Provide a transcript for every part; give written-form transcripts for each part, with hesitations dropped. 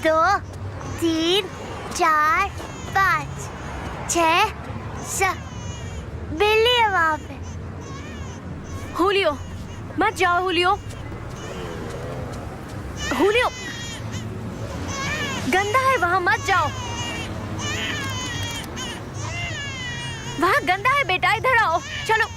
2, 3, 4, 5, 6, 7। बिल्ली है वहाँ पे। हुलियो, मत जाओ हुलियो। हुलियो, गंदा है वहाँ, मत जाओ। वहाँ गंदा है बेटा, इधर आओ, चलो।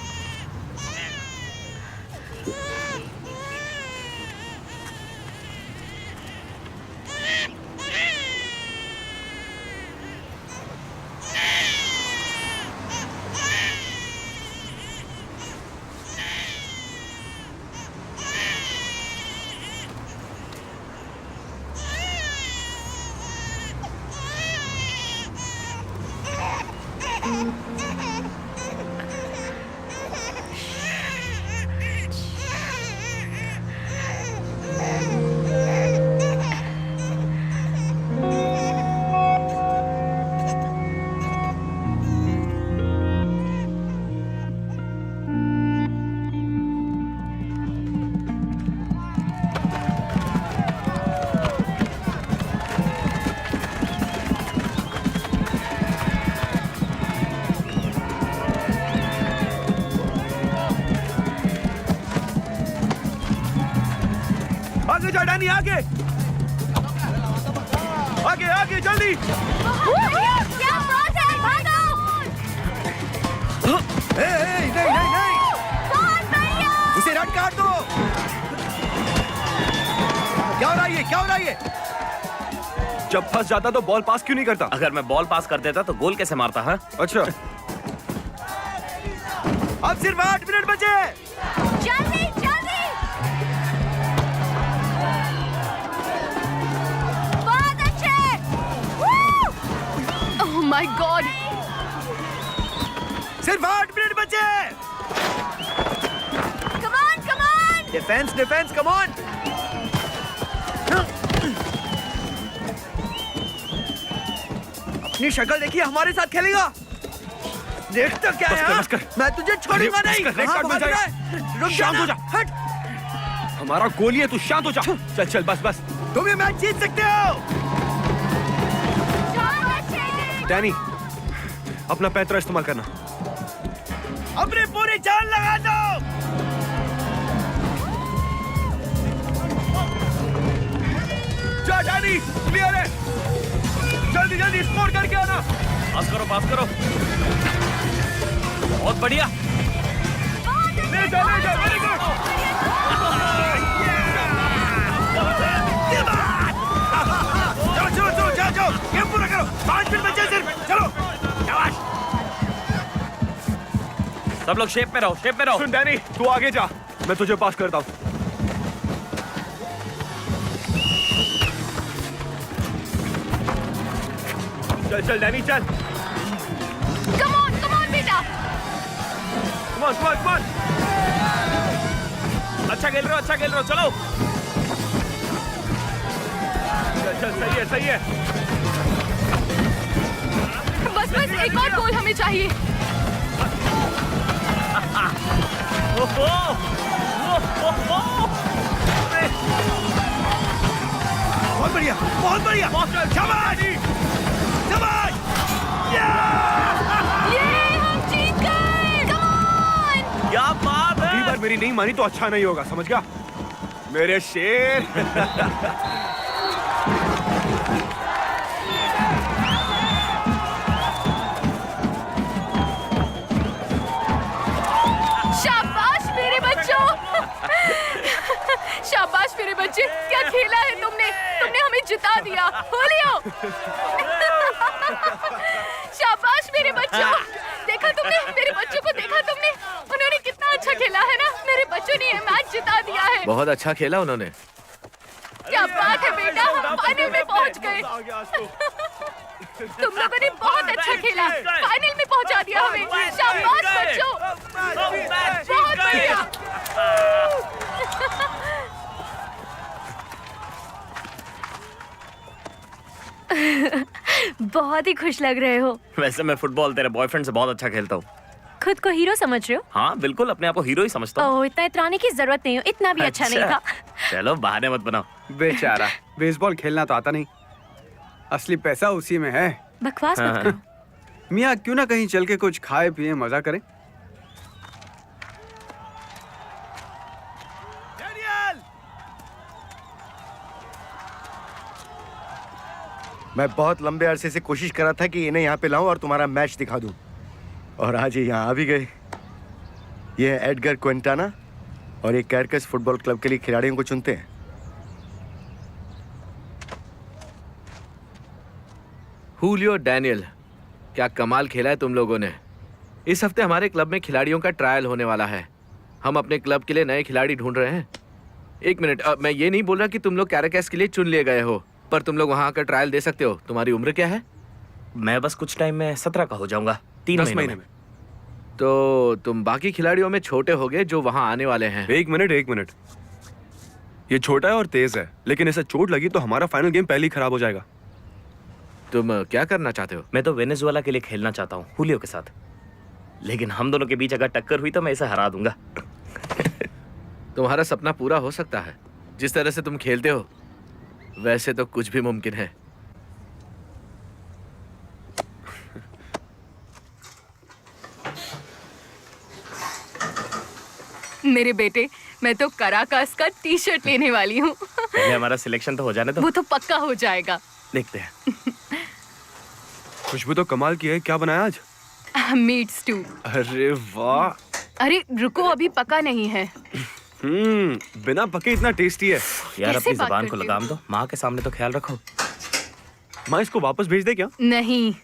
आगे जा डैनी, आगे आगे आगे जल्दी। क्या बात है, भागो। नहीं नहीं नहीं, बहुत बढ़िया। उसे रन काट दो। क्या हो रहा है ये, क्या हो रहा है ये? जब फंस जाता तो बॉल पास क्यों नहीं करता? अगर मैं बॉल पास कर देता तो गोल कैसे मारता? हाँ, अच्छा। अब सिर्फ 8 मिनट बचे। जल्दी जल्दी। बहुत अच्छे। Oh my God. सिर्फ 8 मिनट बचे। Come on. Defence defence, come on. अपनी शक्ल देखिए, हमारे साथ खेलेगा। देखता क्या है? बस कर। मैं तुझे छोड़ूंगा नहीं। रेड कार्ड मिल जाएगा। रुक, शांत हो जा। हट। हमारा गोली है, तू शांत हो जा। चल चल, बस बस। तुम ये मैच जीत सकते हो। डैनी, अपना पैंतरा इस्तेमाल करना। अपने पूरी जान लगा दो। जा डैनी, क्लियर है। जल्दी जल्दी स्कोर करके आना। पास करो, पास करो। बहुत बढ़िया। ले जा, वेरी गुड। चलो जाओ, गेम पूरा करो। 5 मिनट बचे सिर्फ, चलो। शाबाश। सब लोग शेप में रहो, शेप में रहो। सुन डैनी, तू आगे जा, मैं तुझे पास करता हूँ। चल चल डैनी, चल। कम ऑन बेटा। Come on. अच्छा खेल रहे हो, चलो। चल, सही है। बस एक और गोल हमें चाहिए। बहुत बढ़िया। शाबाश। ये हम जीत गए। Come on. क्या बात है। अगली बार मेरी नहीं मानी तो अच्छा नहीं होगा, समझ गया मेरे शेर। शाबाश मेरे बच्चों। शाबाश मेरे बच्चे, क्या खेला है तुमने हमें जिता दिया। हुलियो। शाबाश मेरे बच्चों। देखा तुमने, मेरे बच्चों को देखा तुमने, उन्होंने कितना अच्छा खेला है ना। मेरे बच्चों ने ये मैच जिता दिया है। बहुत अच्छा खेला उन्होंने। क्या बात है बेटा, हम फाइनल में पहुंच गए। तुम लोगों ने बहुत अच्छा खेला, फाइनल में पहुंचा दिया हमें। शाबाश बच्चों, बहुत बढ़िया। बहुत ही खुश लग रहे हो। वैसे मैं फुटबॉल तेरे बॉयफ्रेंड से बहुत अच्छा खेलता हूँ। खुद को हीरो समझ रहे हो? हाँ बिल्कुल, अपने आप को हीरो ही समझता हूँ। ओह, इतना इतराने की जरूरत नहीं हो, इतना भी अच्छा नहीं था। चलो बहाने मत बनाओ। बेचारा, बेसबॉल खेलना तो आता नहीं। असली पैसा उसी में है। बकवास मत करो। मियाँ क्यों ना कहीं चल के कुछ खाए पिए मजा करें। मैं बहुत लंबे अरसे से कोशिश कर रहा था कि इन्हें यहाँ पे लाऊं और तुम्हारा मैच दिखा दूं, और आज ये यहाँ आ भी गए। ये है एडगर क्विंटाना और ये कैरकस फुटबॉल क्लब के लिए खिलाड़ियों को चुनते हैं। हुलियो डैनियल, क्या कमाल खेला है तुम लोगों ने। इस हफ्ते हमारे क्लब में खिलाड़ियों का ट्रायल होने वाला है। हम अपने क्लब के लिए नए खिलाड़ी ढूंढ रहे हैं। एक मिनट, मैं ये नहीं बोल रहा कि तुम लोग कैरकस के लिए चुन लिए गए हो, पर तुम लोग वहाँ आकर ट्रायल दे सकते हो। तुम्हारी उम्र क्या है? मैं बस कुछ टाइम में 17 का हो जाऊंगा, 3 महीने में। तो तुम बाकी खिलाड़ियों में छोटे होगे जो वहाँ आने वाले हैं। एक मिनट, ये छोटा है और तेज है, लेकिन इसे चोट लगी तो हमारा फाइनल गेम पहले ही खराब हो जाएगा। तुम क्या करना चाहते हो? मैं तो वेनेजुएला के लिए खेलना चाहता हूँ, हुलियो के साथ। लेकिन हम दोनों के बीच अगर टक्कर हुई तो मैं इसे हरा दूंगा। तुम्हारा सपना पूरा हो सकता है। जिस तरह से तुम खेलते हो वैसे तो कुछ भी मुमकिन है। मेरे बेटे, मैं तो कराकास का टी शर्ट लेने वाली हूँ। पहले हमारा सिलेक्शन तो हो जाने दो। वो तो पक्का हो जाएगा। देखते हैं। खुशबू तो कमाल की है। क्या बनाया आज? Meat stew. अरे वाह। अरे रुको, अभी पका नहीं है। बिना पके इतना टेस्टी है। यार कैसे अपनी बात जुबान को करते लगाम दो, माँ के सामने तो ख्याल रखो। माँ इसको वापस भेज दे क्या? नहीं।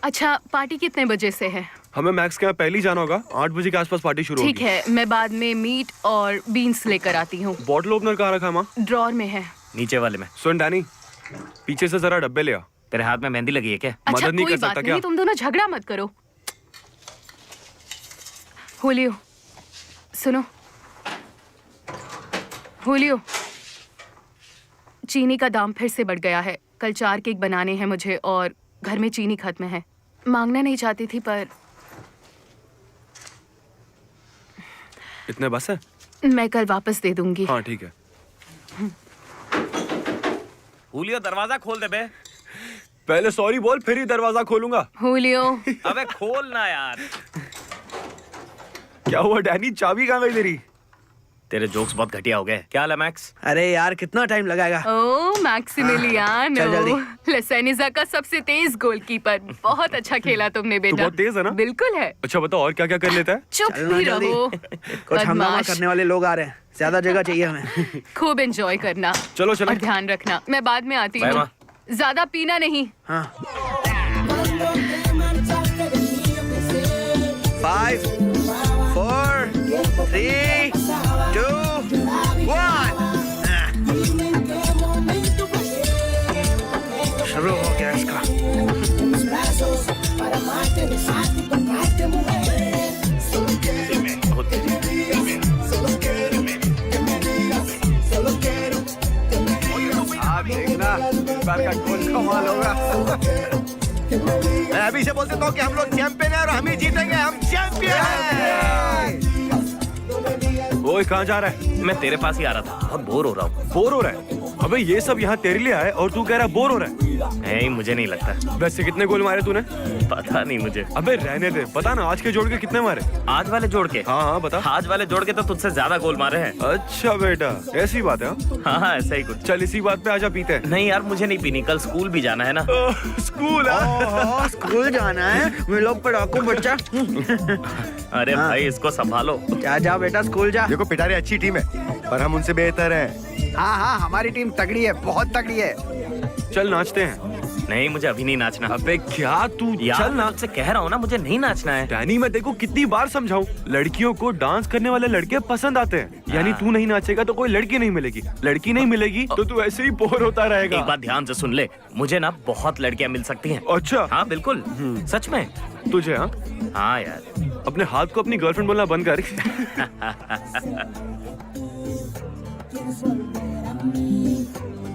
अच्छा, पार्टी कितने बजे से है? हमें मैक्स के यहाँ पहले ही जाना होगा। 8 बजे के आसपास पार्टी शुरू होगी। ठीक है, मैं बाद में मीट और बीन्स लेकर आती हूँ। बॉटल ओपनर कहाँ रखा है माँ? ड्रॉर में है। नीचे वाले में। सुन डैनी, पीछे से जरा डब्बे ले आ। तेरे हाथ में मेहंदी लगी है क्या? अच्छा, मदद नहीं कोई कर बात सकता नहीं, क्या? तुम दोनों झगड़ा मत करो। हुलियो, सुनो। हुलियो, चीनी का दाम फिर से बढ़ गया है। कल 4 केक बनाने हैं मुझे और घर में चीनी खत्म है। मांगना नहीं चाहती थी पर इतने बस है? मैं कल वापस दे दूंगी। हाँ ठीक है। हुलियो दरवाजा खोल दे बे। पहले सॉरी बोल, फिर ही दरवाजा खोलूंगा। हुलियो। अबे खोलना यार। क्या हुआ डैनी, चाबी कहाँ गई तेरी? तेरे जोक्स बहुत घटिया हो गए। क्या हाल है मैक्स? अरे यार कितना टाइम लगाएगा? ओ मैक्सिमिलियानो, चल जल्दी। लसेनिजा का सबसे तेज गोलकीपर। बहुत अच्छा खेला तुमने तू बेटा। बहुत तेज है ना? बिल्कुल है। अच्छा बताओ और क्या क्या कर लेता है? चुप चलना ही जल्दी। रहो। कुछ हंगामा बदमाश। करने वाले लोग आ रहे हैं, ज्यादा जगह चाहिए हमें। खूब एंजॉय करना। चलो चलो। और ध्यान रखना, मैं बाद में आती बाय हूँ। माँ। ज्यादा पीना नहीं। हाँ। 5, 4, 3, 2, 1। शुरू हो गया इसका। आप देखना, इस बार का गोल कमाल होगा। मैं अभी से बोल देता हूँ कि हम लोग चैंपियन हैं और हम ही जीतेंगे। हम चैंपियन हैं। ओए कहाँ जा रहा है? मैं तेरे पास ही आ रहा था, बहुत बोर हो रहा हूँ। बोर हो रहा है? अबे ये सब यहाँ तेरे लिए आए और तू कह रहा है बोर हो रहा है? नहीं, मुझे नहीं लगता। वैसे कितने गोल मारे तूने? पता नहीं मुझे। अबे रहने दे, बता ना आज के जोड़ के कितने मारे? आज वाले जोड़ के? हाँ हाँ बता। आज वाले जोड़ के तो तुझसे ज्यादा गोल मारे हैं। अच्छा बेटा, ऐसी बात है हाँ? हाँ ऐसा ही कुछ। चल इसी बात पे आजा पीते हैं। नहीं यार, मुझे नहीं पीनी, कल स्कूल भी जाना है ना। स्कूल ओहो, स्कूल जाना है? मैं लोग पढ़ाकू बच्चा। अरे भाई इसको संभालो। जा जा बेटा, स्कूल जा। देखो पिटारी अच्छी टीम है पर हम उनसे बेहतर हैं। हाँ हाँ, हमारी टीम तगड़ी है, बहुत तगड़ी है। चल नाचते हैं। नहीं, मुझे अभी नहीं नाचना। अबे क्या तू यार चल ना। से कह रहा हूँ ना, मुझे नहीं नाचना है। डैनी मैं देखो कितनी बार समझाऊं, लड़कियों को डांस करने वाले लड़के पसंद आते हैं। यानी तू नहीं नाचेगा तो कोई लड़की नहीं मिलेगी, लड़की नहीं मिलेगी तो तू ऐसे ही बोर होता रहेगा। एक बात ध्यान से सुन ले, मुझे ना बहुत लड़कियां मिल सकती हैं। अच्छा हाँ बिल्कुल, सच में। तुझे? हाँ हाँ यार। अपने हाथ को अपनी गर्लफ्रेंड बोलना बंद कर।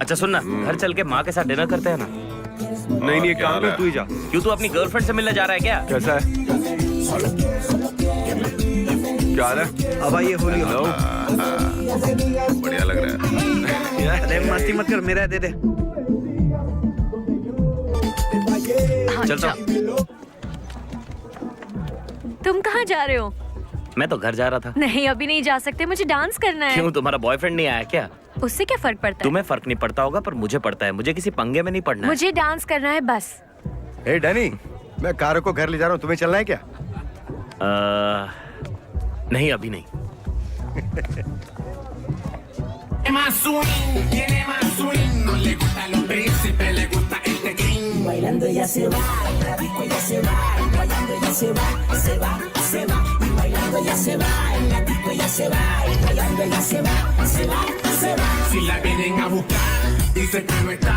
अच्छा सुन ना, घर चल के माँ के साथ डिनर करते हैं ना। नहीं नहीं एक काम कर, तू ही जा। क्यों, तू अपनी गर्लफ्रेंड से मिलने जा रहा है क्या? कैसा है? क्या हाल है? अब ये होली हो। बढ़िया लग रहा है। अरे मस्ती मत कर, मेरा दे दे। हाँ, चलता जाओ। तुम कहाँ जा रहे हो? मैं तो घर जा रहा था। नहीं, अभी नहीं जा सकते, मुझे डांस करना है। क्यों, तुम्हारा बॉयफ्रेंड नहीं आया क्या? उससे क्या फर्क पड़ता है? तुम्हें फर्क नहीं पड़ता होगा पर मुझे पड़ता है। मुझे किसी पंगे में नहीं पड़ना है। मुझे डांस करना है बस। ए डैनी, मैं कारो को घर ले जा रहा हूँ, तुम्हें चलना है क्या? नहीं, अभी नहीं। Si la vienen a buscar, dice que no está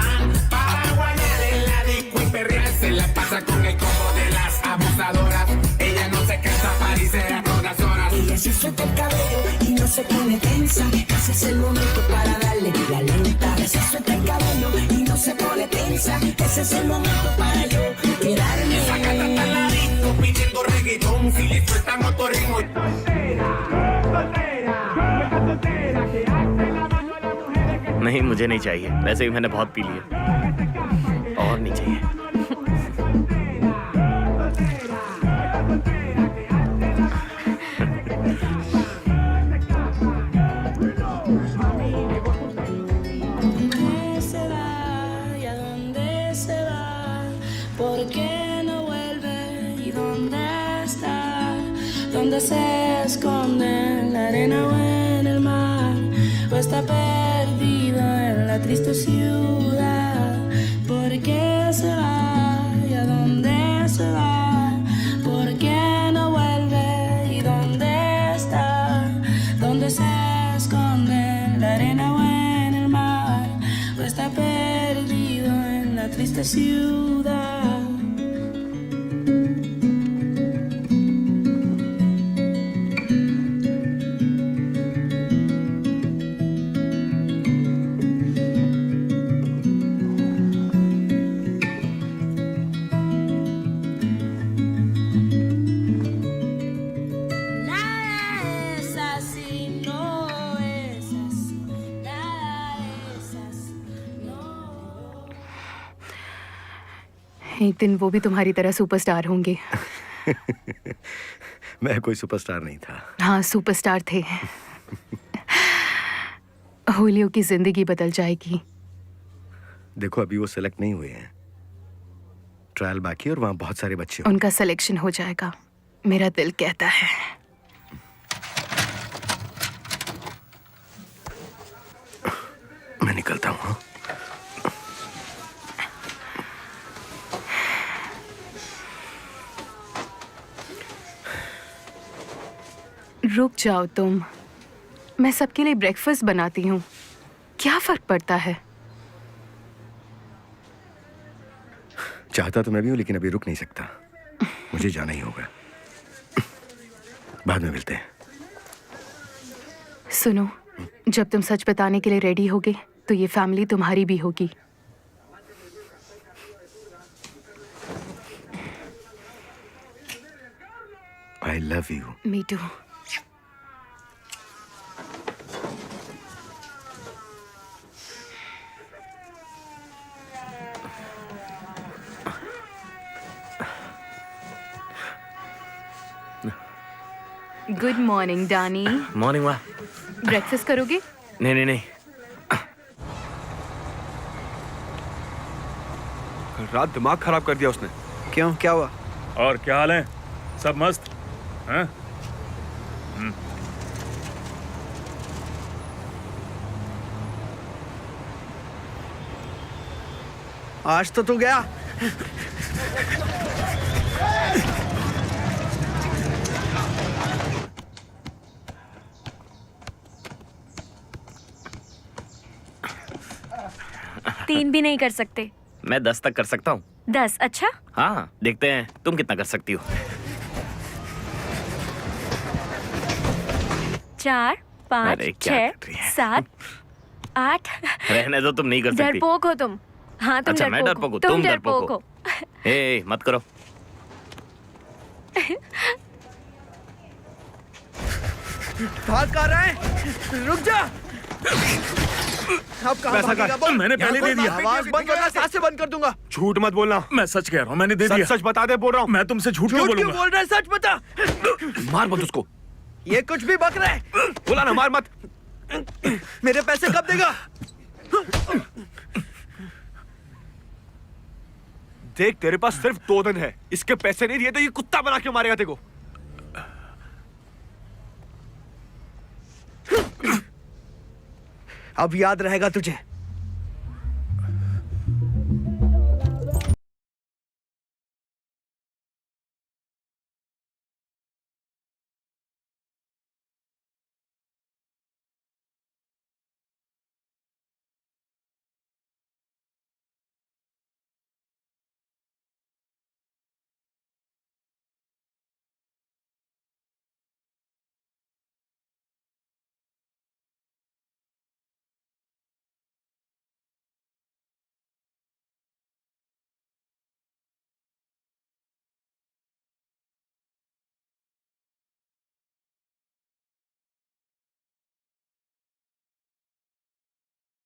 para guayar en la disco y perrear. Se la pasa con el combo de las abusadoras. Ella no se cansa, parisea a todas horas. Ella se suelta el cabello y no se pone tensa. Ese es el momento para darle la lenta. Ella se suelta el cabello y no se pone tensa. Ese es el momento para yo quedarme. Esa gata está en la disco pidiendo reggaetón. Si le sueltan otro ritmo. नहीं, मुझे नहीं चाहिए। वैसे भी मैंने बहुत P लिया और नहीं चाहिए। ¿Dónde se esconde en la arena o en el mar? ¿O está perdido en la triste ciudad? ¿Por qué se va y a dónde se va? ¿Por qué no vuelve y dónde está? ¿Dónde se esconde en la arena o en el mar? ¿O está perdido en la triste ciudad? एक दिन वो भी तुम्हारी तरह superstar होंगे। मैं कोई superstar नहीं था। हाँ, सुपरस्टार थे। होलियो की जिंदगी बदल जाएगी। देखो, अभी वो सेलेक्ट नहीं हुए हैं, ट्रायल बाकी है और वहां बहुत सारे बच्चे। उनका सिलेक्शन हो जाएगा, मेरा दिल कहता है। मैं निकलता हूँ। हाँ? रुक जाओ तुम, मैं सबके लिए ब्रेकफास्ट बनाती हूँ, क्या फर्क पड़ता है? चाहता तो मैं भी हूँ, लेकिन अभी रुक नहीं सकता, मुझे जाना ही होगा। बाद में मिलते हैं। सुनो, जब तुम सच बताने के लिए रेडी होगे तो ये फैमिली तुम्हारी भी होगी। I love you. Me too. Good morning Dani. Morning वाह। ब्रेकफास्ट करोगे? नहीं नहीं नहीं। रात दिमाग खराब कर दिया उसने। क्यों, क्या हुआ? और क्या हाल है? सब मस्त हैं? आज तो तू गया। तीन भी नहीं कर सकते? मैं 10 तक कर सकता हूँ। 10? अच्छा। हाँ, देखते हैं तुम कितना कर सकती हो। 4, 5, अरे, क्या 6, कर रही है? 7, 8। रहने दो, तुम नहीं कर सकती। डरपोक हो तुम। हाँ, तुम अच्छा, मैं डरपोक हूँ, तुम डरपोक हो। ए, मत करो। भाग कर रहा है, रुक जा। अब कहाँ पैसा भागेगा का बोल? मैंने पहले दे दिया। आवाज बंद करना, सांस से बंद कर दूंगा। झूठ मत बोलना। मैं सच कह रहा हूँ, मैंने दे दिया। सच बता दे, बोल रहा हूँ। मैं तुमसे झूठ क्यों झूठ क्यों बोलूंगा? बोल रहा है? सच बता। मार मत उसको। ये कुछ भी बक रहा है। बोला ना, मार मत। मेरे पैसे कब देगा? देख, तेरे पास सिर्फ 2 दिन है। इसके पैसे नहीं दिए तो ये कुत्ता बना के मारेगा तेरे को। अब याद रहेगा तुझे।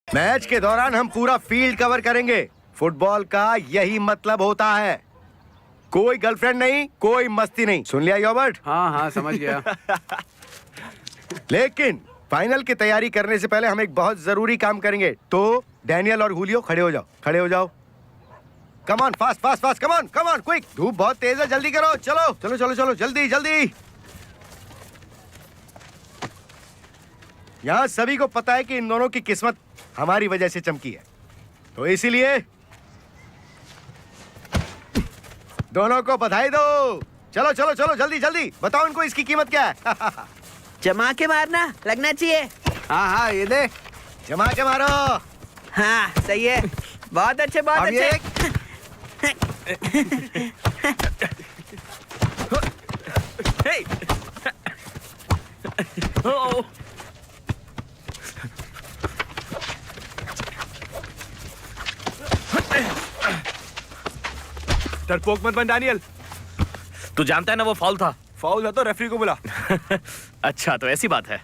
मैच के दौरान हम पूरा फील्ड कवर करेंगे। फुटबॉल का यही मतलब होता है। कोई गर्लफ्रेंड नहीं, कोई मस्ती नहीं। सुन लिया रॉबर्ट? हाँ हाँ, समझ गया। लेकिन फाइनल की तैयारी करने से पहले हम एक बहुत जरूरी काम करेंगे। तो डैनियल और हुलियो खड़े हो जाओ, खड़े हो जाओ। Come on, fast fast fast, come on come on, quick. धूप बहुत तेज है, जल्दी करो। चलो चलो चलो चलो, जल्दी जल्दी। यहां सभी को पता है कि इन दोनों की किस्मत हमारी वजह से चमकी है, तो इसीलिए दोनों को बधाई दो। चलो चलो चलो, जल्दी जल्दी बताओ इनको इसकी कीमत क्या है। जमा के मारना, लगना चाहिए। हाँ हाँ, ये दे। जमा के मारो। हाँ सही है, बहुत अच्छे बहुत अब ये अच्छे। डरपोक मत बन डैनियल। तू जानता है ना वो फाउल था। फाउल है तो रेफरी को बुला। अच्छा तो ऐसी बात है।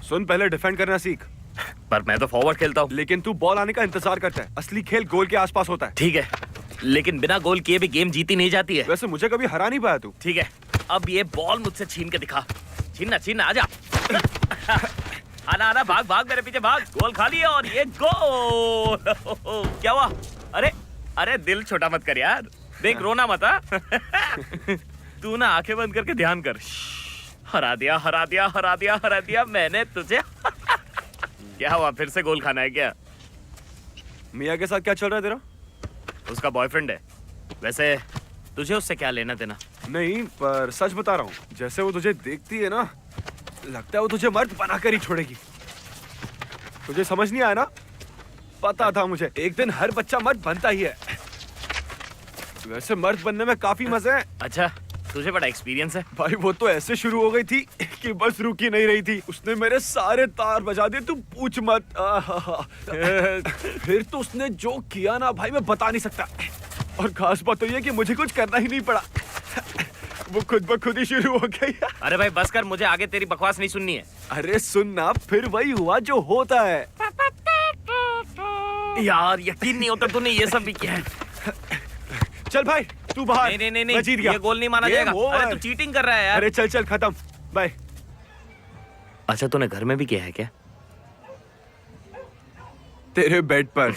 सुन, पहले डिफेंड करना सीख। पर मैं तो फॉरवर्ड खेलता हूँ। लेकिन तू बॉल आने का इंतजार करता है। असली खेल गोल के आसपास होता है। ठीक है, लेकिन बिना गोल किए भी गेम जीती नहीं जाती है। वैसे मुझे कभी हरा नहीं पाया तू। ठीक है, अब ये बॉल मुझसे छीन के दिखा। छीनना छीनना, आजा। आना आना, भाग भाग मेरे पीछे भाग। गोल खा लिया और ये गोल। क्या हुआ? अरे अरे दिल छोटा मत कर यार, देख रोना मत। तू ना आंखें बंद करके ध्यान कर। हरा दिया हरा दिया हरा दिया हरा दिया मैंने तुझे। क्या हुआ, फिर से गोल खाना है क्या? मिया के साथ क्या चल रहा है तेरा? उसका बॉयफ्रेंड है। वैसे तुझे उससे क्या लेना देना? नहीं, पर सच बता रहा हूँ, जैसे वो तुझे देखती है ना, लगता है वो तुझे मर्द बनाकर ही छोड़ेगी। तुझे समझ नहीं आया ना? पता था मुझे, एक दिन हर बच्चा मर्द बनता ही है। वैसे मर्द बनने में काफी मजे हैं। अच्छा, तुझे बड़ा एक्सपीरियंस है। भाई वो तो ऐसे शुरू हो गई थी कि बस रुकी नहीं रही थी। उसने मेरे सारे तार बजा दिए, तू पूछ मत। फिर तो उसने जो किया ना भाई, मैं बता नहीं सकता। और खास बात तो ये कि मुझे कुछ करना ही नहीं पड़ा। वो खुद ब खुद ही शुरू हो गई। अरे भाई बस कर, मुझे आगे तेरी बकवास नहीं सुननी है। अरे सुनना, फिर वही हुआ जो होता है। यार यकीन नहीं होता तूने ये सब भी किया है। चल भाई तू बाहर। नहीं नहीं नहीं, मैं जीत गया। ये गोल नहीं माना जाएगा। अरे तू चीटिंग कर रहा है यार। अरे चल चल, खत्म, बाय। अच्छा तूने घर में भी किया है क्या? तेरे बेड पर।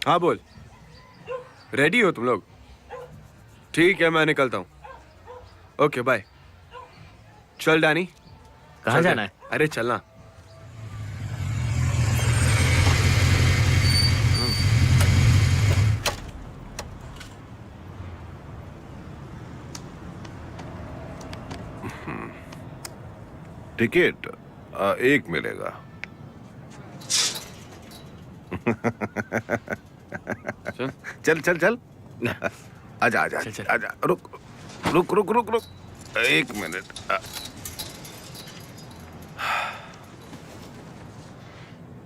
हाँ बोल, रेडी हो तुम लोग? ठीक है, मैं निकलता हूँ। Okay bye. चल डैनी। कहाँ जाना है? अरे चलना। टिकट 1 मिलेगा। चल चल चल, आजा आजा आजा। रुक रुक रुक रुक रुक, 1 मिनट।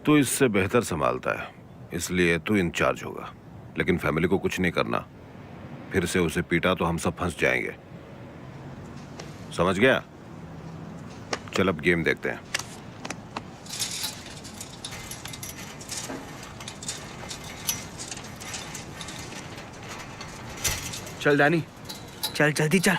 तू इससे बेहतर संभालता है, इसलिए तू इंचार्ज होगा। लेकिन फैमिली को कुछ नहीं करना, फिर से उसे पीटा तो हम सब फंस जाएंगे। समझ गया? चल अब गेम देखते हैं। चल डैनी, चल जल्दी चल।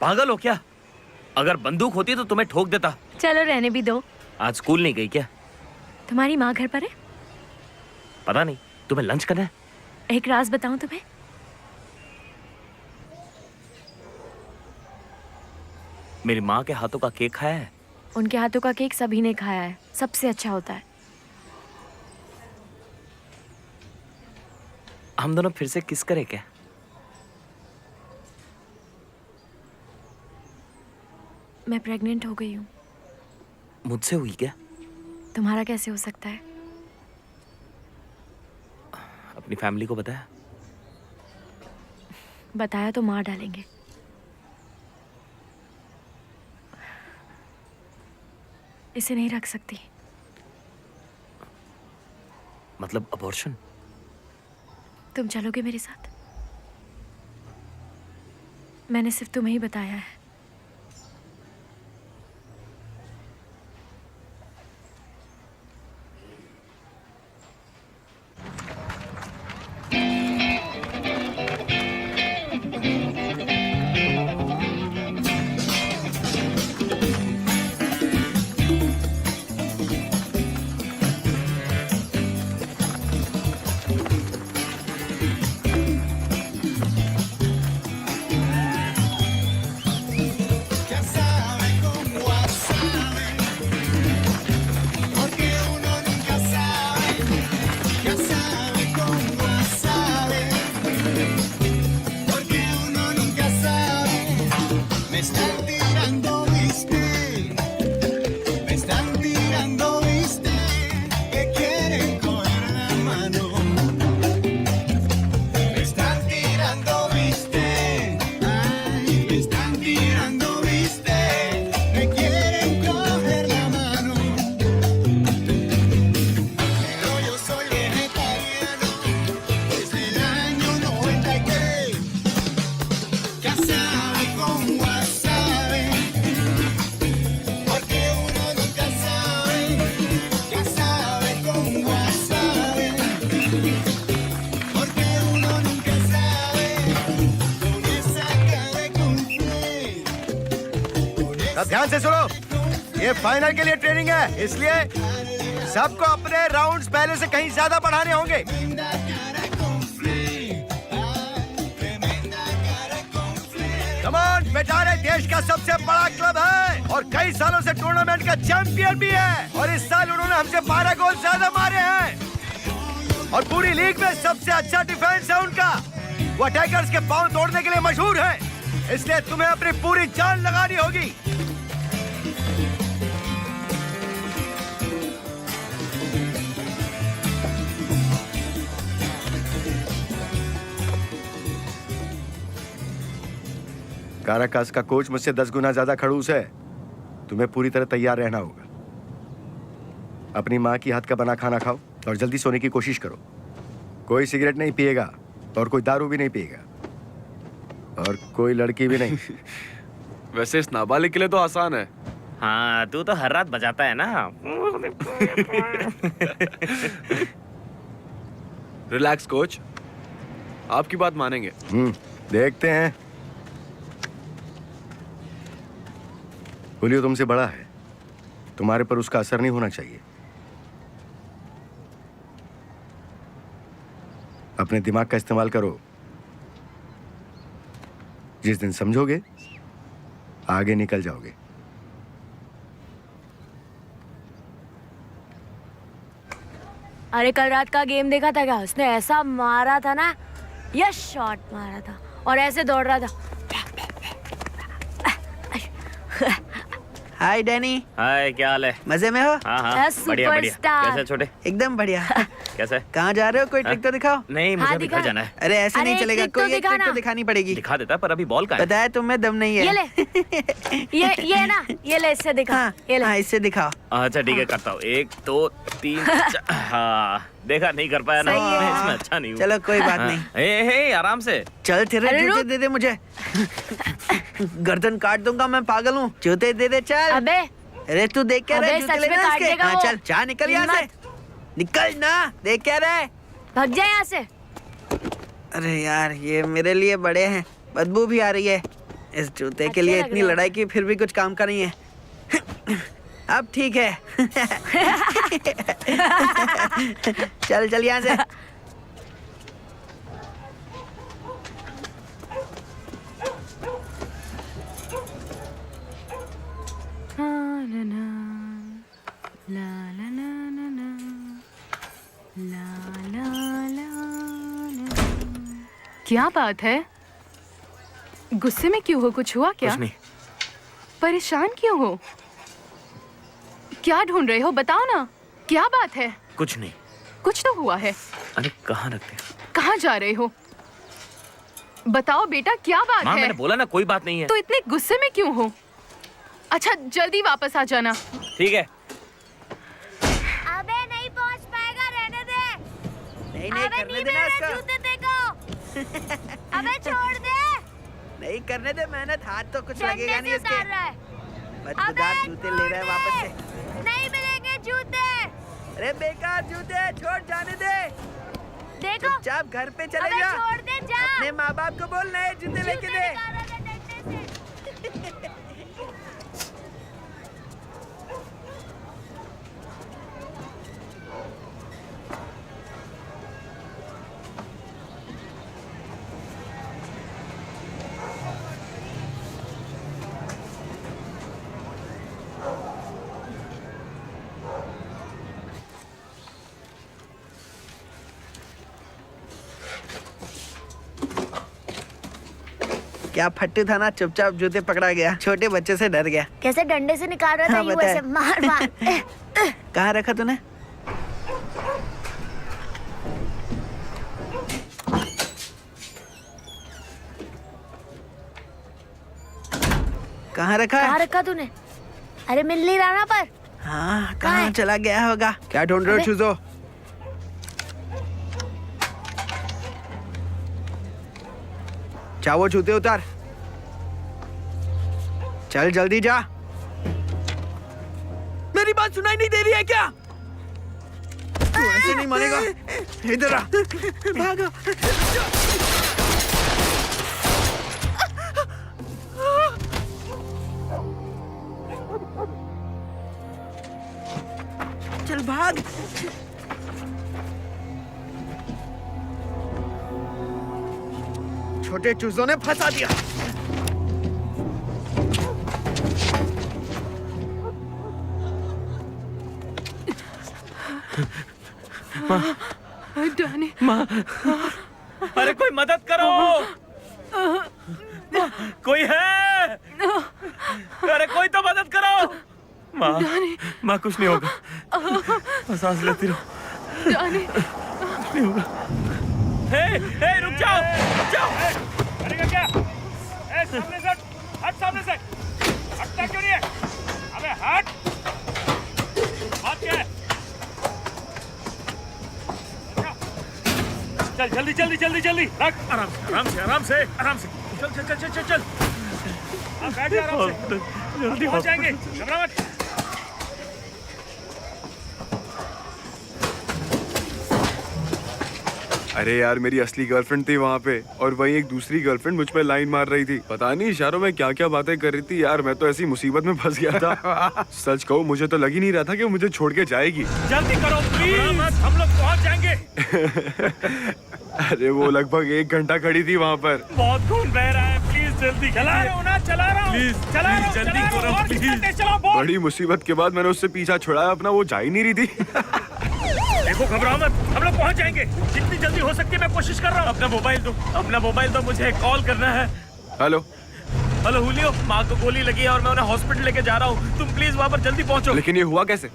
पागल हो क्या? अगर बंदूक होती तो तुम्हें ठोक देता। चलो रहने भी दो। आज स्कूल नहीं गई क्या? तुम्हारी माँ घर पर है? पता नहीं। तुम्हें लंच करना है? एक राज बताऊं तुम्हें? मेरी माँ के हाथों का केक खाया है? उनके हाथों का केक सभी ने खाया है, सबसे अच्छा होता है। हम दोनों फिर से किस करें क्या? मैं प्रेग्नेंट हो गई हूँ। मुझसे हुई क्या? तुम्हारा कैसे हो सकता है? अपनी फैमिली को बताया? बताया तो मार डालेंगे। इसे नहीं रख सकती। मतलब अबॉर्शन? तुम चलोगे मेरे साथ? मैंने सिर्फ तुम्हें ही बताया है। अब ध्यान से सुनो, ये फाइनल के लिए ट्रेनिंग है, इसलिए सबको अपने राउंड्स पहले से कहीं ज्यादा बढ़ाने होंगे। कम ऑन, बेटारे देश का सबसे बड़ा क्लब है और कई सालों से टूर्नामेंट का चैंपियन भी है और इस साल उन्होंने हमसे 12 गोल ज्यादा मारे हैं और पूरी लीग में सबसे अच्छा डिफेंस है उनका। वो अटैकर्स के पांव तोड़ने के लिए मशहूर है, इसलिए तुम्हें अपनी पूरी जान लगानी होगी। काराकास का कोच मुझसे 10 गुना ज्यादा खड़ूस है। तुम्हें पूरी तरह तैयार रहना होगा। अपनी माँ की हाथ का बना खाना खाओ और जल्दी सोने की कोशिश करो। कोई सिगरेट नहीं पिएगा और कोई दारू भी नहीं पिएगा और कोई लड़की भी नहीं। वैसे इस नाबालिग के लिए तो आसान है। हाँ, तू तो हर रात बजाता है ना। रिलैक्स कोच, आपकी बात मानेंगे। देखते हैं। हुलियो तुमसे बड़ा है, तुम्हारे पर उसका असर नहीं होना चाहिए। अपने दिमाग का इस्तेमाल करो। जिस दिन समझोगे आगे निकल जाओगे। अरे कल रात का गेम देखा था क्या? उसने ऐसा मारा था ना, यस शॉट मारा था और ऐसे दौड़ रहा था। हाय डैनी। हाय, क्या हाल है? मजे में हो? हाँ हाँ, बढ़िया बढ़िया। सुपरस्टार। कैसे छोटे? एकदम बढ़िया। कैसे? कहाँ जा रहे हो? कोई ट्रिक तो दिखाओ। नहीं, मुझे भी घर जाना है। अरे ऐसे अरे नहीं चलेगा, ट्रिक तो कोई एक ट्रिक दिखाना। तो दिखानी पड़ेगी। दिखा देता, पर अभी बॉल कहाँ है? पता है तुम्हें दम नहीं है। ये ले, ये ना, ये ले, इससे दिखा। हाँ, ये ले। हाँ, इससे दिखाओ। अच्छा ठीक है, करता हूँ। 1 2 3 हाँ, देखा नहीं कर पाया ना, सही है। मैं इसमें अच्छा नहीं हूँ। चलो कोई बात हाँ। नहीं। हे आराम से। चल तेरे अरे जूते रुक। दे दे मुझे। गर्दन काट दूंगा, मैं पागल हूँ। जूते दे दे चल। अबे अरे तू देख क्या अबे, रहे? जूते सच में लेना काट इसके। देगा हाँ वो। चल, जा निकल यहाँ से। निकल ना, देख क्या रहे? भाग जा यहाँ से। अरे यार, ये मेरे लिए बड़े हैं, बदबू भी आ रही है। इस जूते के लिए अच्छे लग इतनी रहे हैं। लड़ाई की, फिर भी कुछ काम का नहीं है। अब ठीक है। चल चल यहाँ से। क्या बात है? गुस्से में क्यों हो? कुछ हुआ क्या? कुछ नहीं। परेशान क्यों हो? क्या ढूंढ रहे हो? बताओ ना, क्या बात है? कुछ नहीं। कुछ तो हुआ है। अरे कहाँ रखते? कहाँ जा रहे हो? बताओ बेटा, क्या बात माँ, है? मैंने बोला ना कोई बात नहीं है। तो इतने गुस्से में क्यों हो? अच्छा जल्दी वापस आ जाना। ठीक है। अबे नहीं पहुँच पाएगा, रहने दे। नहीं नहीं, अबे करने नहीं, देना मेरे इसका। जूते देखो। अबे छोड़ दे। नहीं करने दे मेहनत, हाथ तो कुछ डंडे लगेगा नहीं से उतार इसके। रहा है। बदबूदार अबे जूते ले रहा है वापस से। नहीं मिलेंगे जूते। अरे बेकार जूते, छोड़ जाने दे। देखो। चुपचाप घर पे चले अबे जा। छोड़ दे, जा। अपने माँ बाप को बोल, नए जूते लेके दे। निकाल रहा था डंडे से। क्या फट्टू था ना, चुपचाप जूते पकड़ा गया। छोटे बच्चे से डर गया। कैसे डंडे से निकाल रहा था? हाँ, यूं बताए। ऐसे मार मार। कहाँ रखा तूने? कहाँ रखा कहाँ है? रखा तूने? अरे मिल नहीं रहा ना पर। हाँ, कहाँ कहाँ है? चला गया होगा? क्या ढूंढ रहे हो अबे। चूजो? चावो जूते उतार। चल जल्दी जा। मेरी बात सुनाई नहीं दे रही है क्या? तू ऐसे नहीं मानेगा। इधर आ। भागो। चल भाग। छोटे चूजों ने फंसा दिया। डैनी। अरे कोई मदद करो। कोई है? अरे कोई तो मदद करो। माँ, माँ कुछ नहीं होगा। सांस लेती रहो। डैनी। कुछ नहीं होगा। हे रुक जाओ, रुक जाओ। करेगा क्या? ए, सामने से हट, सामने से हटता क्यों नहीं है? अबे हट। बात क्या है? चल जल्दी जल्दी जल्दी जल्दी रख। आराम से आराम से आराम से आराम से। चल चल चल चल चल चल। आप बैठ जा आराम से। जल्दी पहुंच जाएंगे, घबरा मत। अरे यार मेरी असली गर्लफ्रेंड थी वहाँ पे और वही एक दूसरी गर्लफ्रेंड मुझ पे लाइन मार रही थी। पता नहीं इशारों में क्या क्या बातें कर रही थी यार। मैं तो ऐसी मुसीबत में फंस गया था। सच कहूँ मुझे तो लग ही नहीं रहा था कि वो मुझे छोड़ के जाएगी। जल्दी करो प्लीज, हम लोग पहुंच जाएंगे। अरे वो लगभग 1 घंटा खड़ी थी वहाँ पर। बहुत खून बह रहा है, प्लीज जल्दी। चला रहा हूँ ना, चला रहा हूँ, चला रहा हूँ, जल्दी करो प्लीज। चलो बड़ी मुसीबत के बाद मैंने उससे पीछा छुड़ाया अपना, वो जा ही नहीं रही थी। देखो घबराओ मत, हम लोग पहुंच जाएंगे। जितनी जल्दी हो सकती है मैं कोशिश कर रहा हूँ। अपना मोबाइल दो, मुझे कॉल करना है। हेलो हेलो हुलियो, माँ को गोली लगी है और मैं उन्हें हॉस्पिटल लेके जा रहा हूँ। तुम प्लीज वहाँ पर जल्दी पहुँचो। लेकिन ये हुआ कैसे?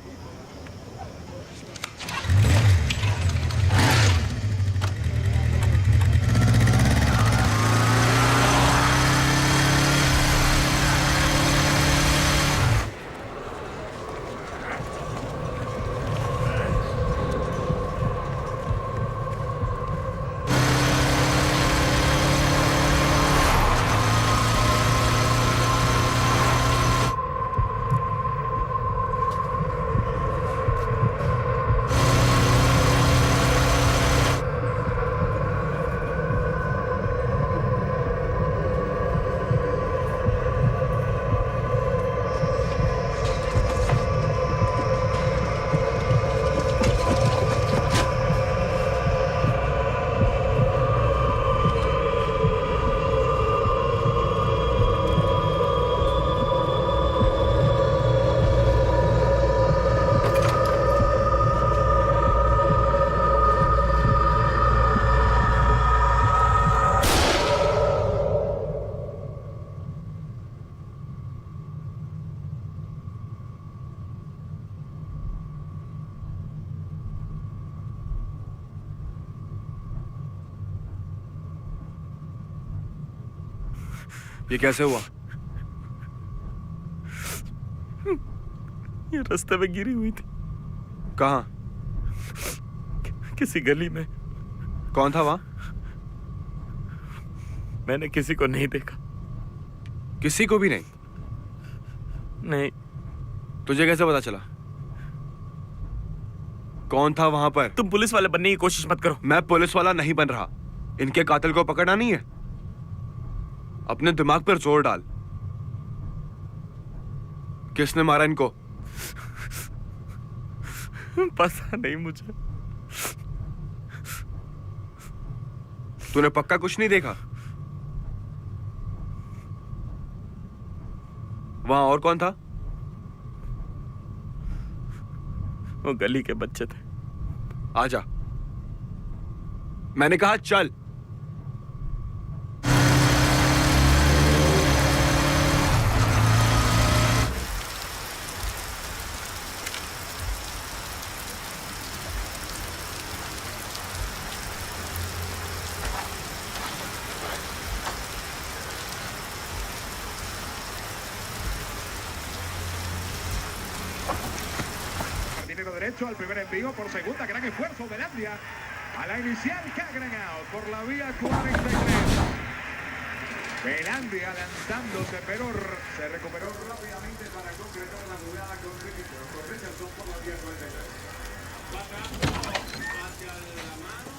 ये कैसे हुआ? ये रास्ते में गिरी हुई थी। कहाँ? किसी गली में। कौन था वहाँ? मैंने किसी को नहीं देखा। किसी को भी नहीं? नहीं। तुझे कैसे पता चला? कौन था वहां पर? तुम पुलिस वाले बनने की कोशिश मत करो। मैं पुलिस वाला नहीं बन रहा। इनके कातिल को पकड़ना नहीं है। अपने दिमाग पर जोर डाल। किसने मारा इनको? पता नहीं मुझे। तूने पक्का कुछ नहीं देखा? वहां और कौन था? वो गली के बच्चे थे। आजा, मैंने कहा चल। Derecho al primer envío por segunda, gran esfuerzo de Landia a la inicial que ha agregado por la vía 43. Belandia lanzándose, pero se recuperó rápidamente para concretar la jugada con Richardson por la vía 43. Hacia la mano.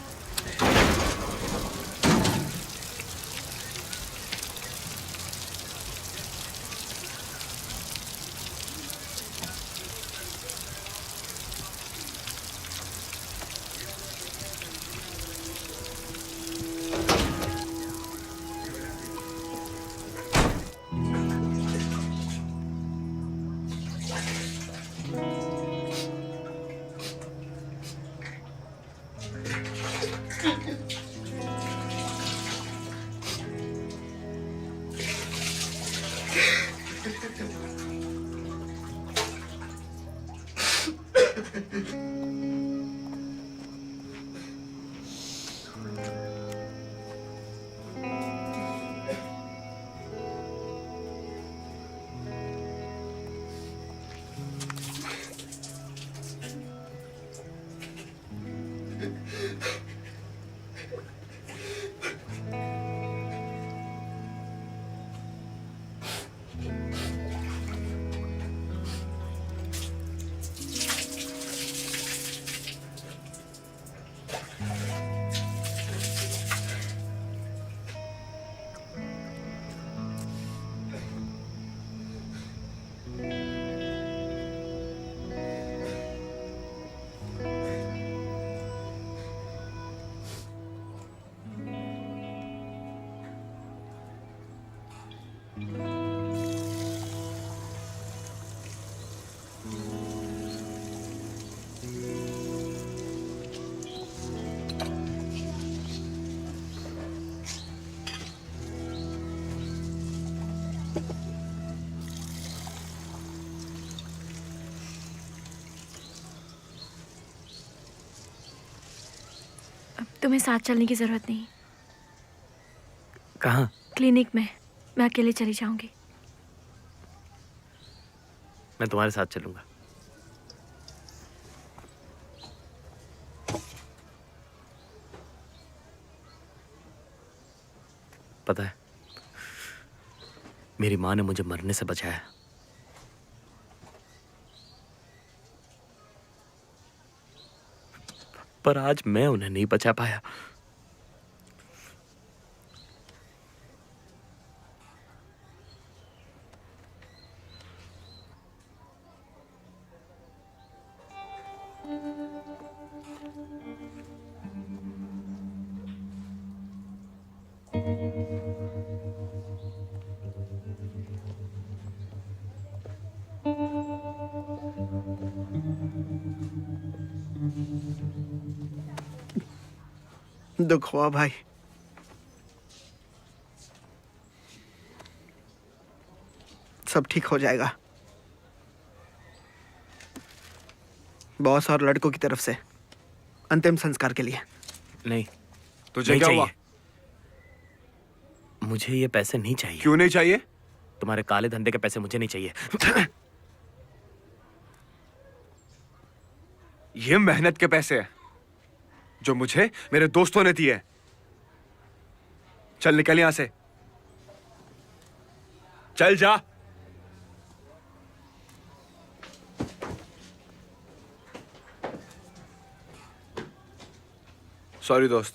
तुम्हें साथ चलने की जरूरत नहीं। कहाँ? Clinic में। मैं अकेले चली जाऊंगी। मैं तुम्हारे साथ चलूंगा। पता है, मेरी माँ ने मुझे मरने से बचाया। पर आज मैं उन्हें नहीं बचा पाया। दुख हुआ भाई। सब ठीक हो जाएगा। बॉस और लड़कों की तरफ से अंतिम संस्कार के लिए। नहीं, तुझे क्या हुआ? मुझे ये पैसे नहीं चाहिए। क्यों नहीं चाहिए? तुम्हारे काले धंधे के पैसे मुझे नहीं चाहिए। ये मेहनत के पैसे हैं जो मुझे मेरे दोस्तों ने दिए। चल निकल यहां से। चल जा। सॉरी दोस्त।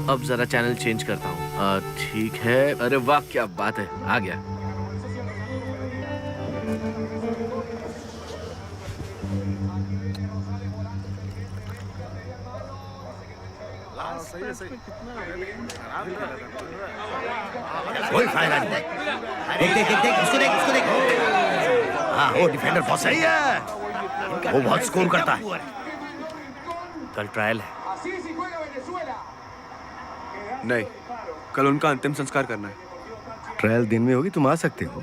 अब जरा चैनल चेंज करता हूँ। ठीक है। अरे वाह, क्या बात है, आ गया। कोई फायदा नहीं। देख देख देख देख, उसको देख, उसको देख। हाँ, वो डिफेंडर बहुत सही है। वो बहुत स्कोर करता है। कल ट्रायल है। नहीं, कल उनका अंतिम संस्कार करना है। ट्रायल दिन में होगी, तुम आ सकते हो।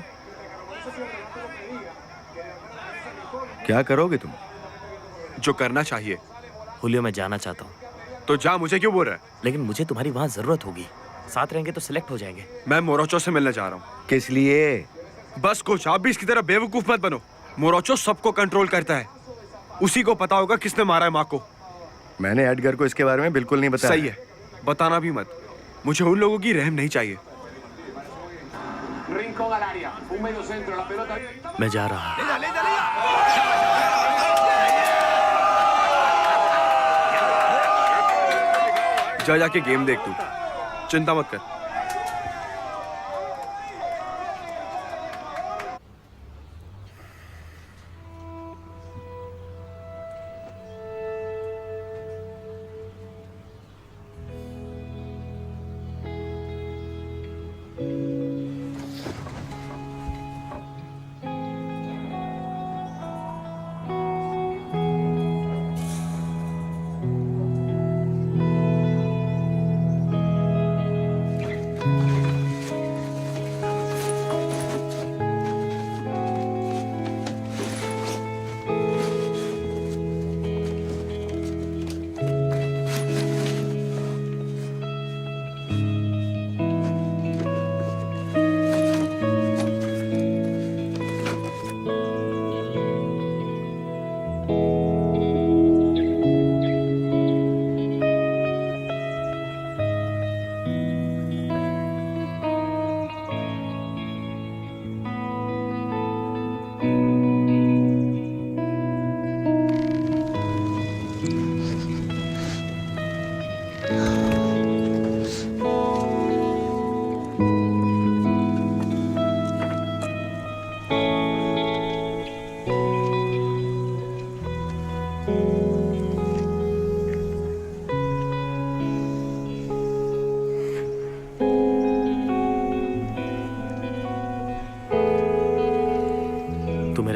क्या करोगे तुम? जो करना चाहिए। हुलियो, मैं जाना चाहता हूँ। तो जा, मुझे क्यों बोल रहा है? लेकिन मुझे तुम्हारी वहां जरूरत होगी। साथ रहेंगे तो सिलेक्ट हो जाएंगे। मैं मोरोचो से मिलने जा रहा हूँ। किस लिए? बस कुछ, आप भी इसकी तरह बेवकूफ मत बनो। मोरोचो सबको कंट्रोल करता है। उसी को पता होगा किसने मारा है माँ को। मैंने एडगर को इसके बारे में बिल्कुल नहीं बताया। सही है, बताना भी मत। मुझे उन लोगों की रहम नहीं चाहिए। मैं जा रहा हूँ। जा जाके गेम देख तू, चिंता मत कर।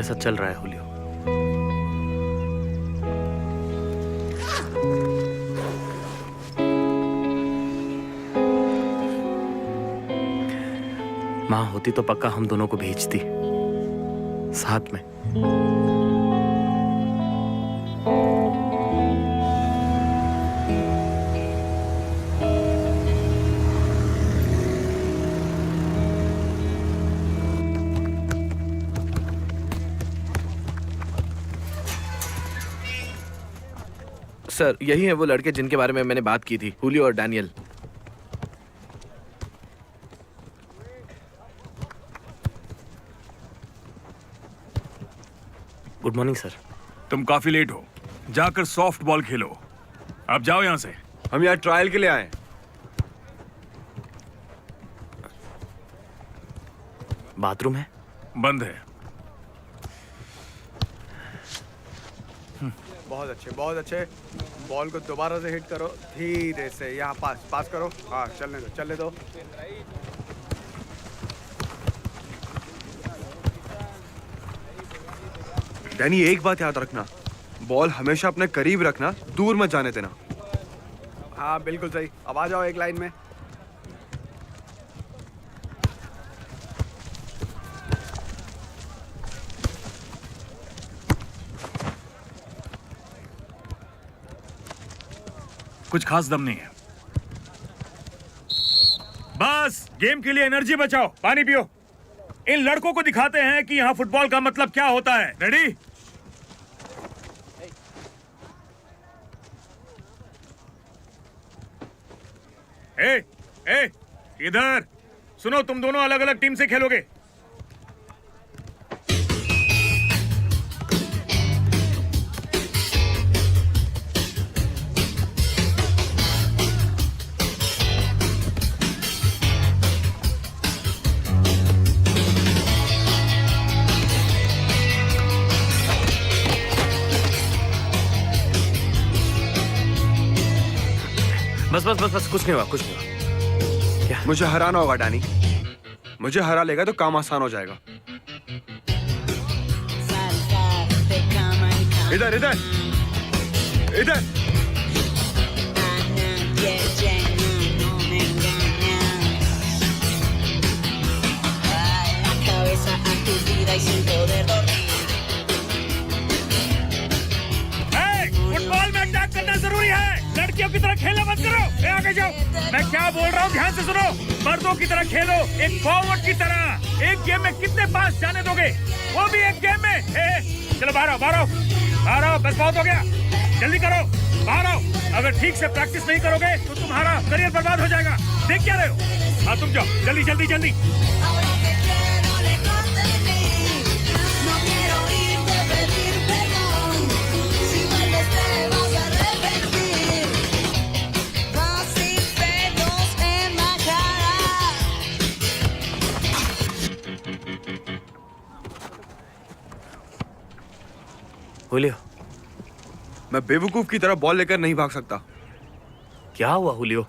साथ चल रहा है हुलियो। माँ होती तो पक्का हम दोनों को भेजती साथ में। सर यही है वो लड़के जिनके बारे में मैंने बात की थी, हुलियो और डैनियल। Good morning sir. तुम काफी लेट हो, जाकर सॉफ्ट बॉल खेलो। अब जाओ यहां से। हम यहाँ ट्रायल के लिए आए। बाथरूम है? बंद है। बहुत अच्छे, बहुत अच्छे। बॉल को दोबारा से हिट करो, धीरे से। यहाँ पास करो। हाँ, चलने दो। डैनी एक बात याद रखना, बॉल हमेशा अपने करीब रखना, दूर मत जाने देना। हाँ बिल्कुल सही। अब आ जाओ एक लाइन में। कुछ खास दम नहीं है। बस गेम के लिए एनर्जी बचाओ, पानी पियो। इन लड़कों को दिखाते हैं कि यहाँ फुटबॉल का मतलब क्या होता है। रेडी? ए, इधर सुनो, तुम दोनों अलग अलग टीम से खेलोगे। बस कुछ नहीं हुआ। क्या? मुझे हराना होगा डैनी। मुझे हरा लेगा तो काम आसान हो जाएगा। इधर। फुटबॉल में अटैक करना जरूरी है। लड़कियों की तरह खेलना मत करो। आगे जाओ। मैं क्या बोल रहा हूँ ध्यान से सुनो। मर्दों की तरह खेलो, एक फॉरवर्ड की तरह। एक गेम में कितने पास जाने दोगे, वो भी एक गेम में। चलो बाहर आओ। बस बहुत हो गया, जल्दी करो, बाहर आओ। अगर ठीक से प्रैक्टिस नहीं करोगे तो तुम्हारा करियर बर्बाद हो जाएगा। देख क्या रहे हो? हाँ तुम जाओ, जल्दी। हुलियो, मैं बेवकूफ की तरह बॉल लेकर नहीं भाग सकता। क्या हुआ हुलियो?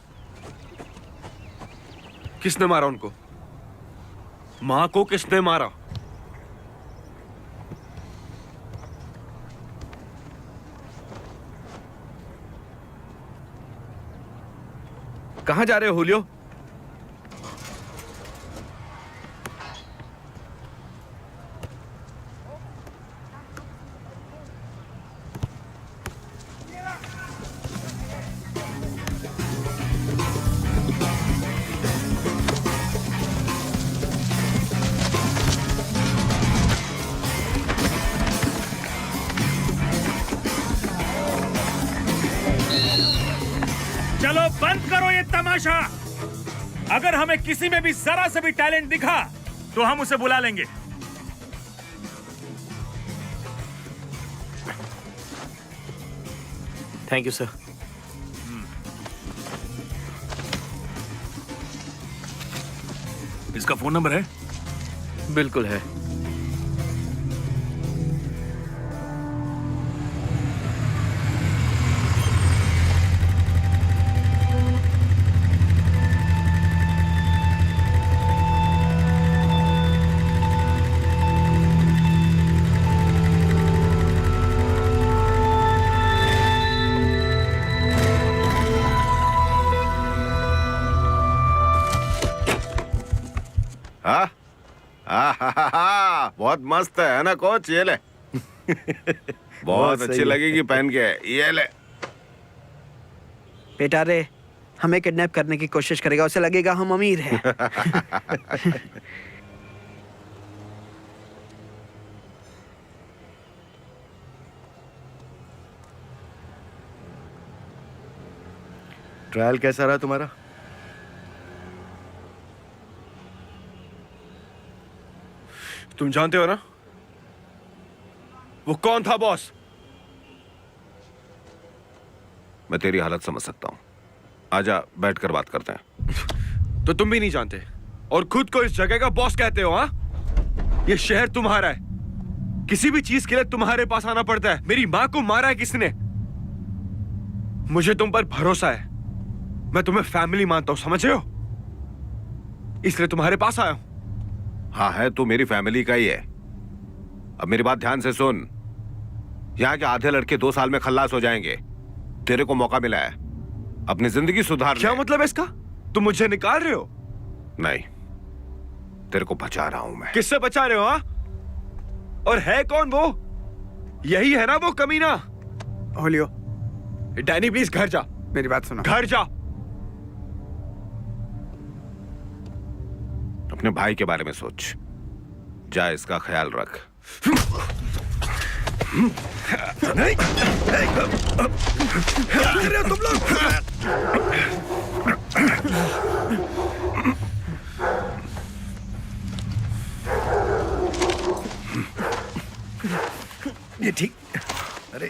किसने मारा उनको? माँ को किसने मारा? कहां जा रहे हो हुलियो? चलो बंद करो ये तमाशा। अगर हमें किसी में भी जरा से भी टैलेंट दिखा तो हम उसे बुला लेंगे। Thank you sir. इसका फोन नंबर है? बिल्कुल है। हाँ बहुत मस्त है ना कोच, ये ले। बहुत सही अच्छी है। लगेगी पहन के, ये ले। बेटा रे हमें किडनैप करने की कोशिश करेगा, उसे लगेगा हम अमीर हैं। ट्रायल कैसा रहा तुम्हारा? तुम जानते हो ना वो कौन था बॉस? मैं तेरी हालत समझ सकता हूँ, आजा बैठकर बात करते हैं। तो तुम भी नहीं जानते और खुद को इस जगह का बॉस कहते हो? हाँ, ये शहर तुम्हारा है, किसी भी चीज के लिए तुम्हारे पास आना पड़ता है। मेरी मां को मारा है किसने? मुझे तुम पर भरोसा है, मैं तुम्हें फैमिली मानता हूं, समझ रहे हो? इसलिए तुम्हारे पास आया हूं। हाँ है, तू मेरी फैमिली का ही है। अब मेरी बात ध्यान से सुन, यहाँ के आधे लड़के 2 साल में खल्लास हो जाएंगे। तेरे को मौका मिला है अपनी जिंदगी सुधार। क्या मतलब है इसका? तुम मुझे निकाल रहे हो? नहीं, तेरे को बचा रहा हूं मैं। किससे बचा रहे हो? हाँ, और है कौन वो? यही है ना वो कमीना? होलियो डैनी प्लीज घर जा। मेरी बात सुनो। घर जा। अपने भाई के बारे में सोच, जा इसका ख्याल रख। नहीं, क्या कर रहे हो तुम लोग? ये ठीक। अरे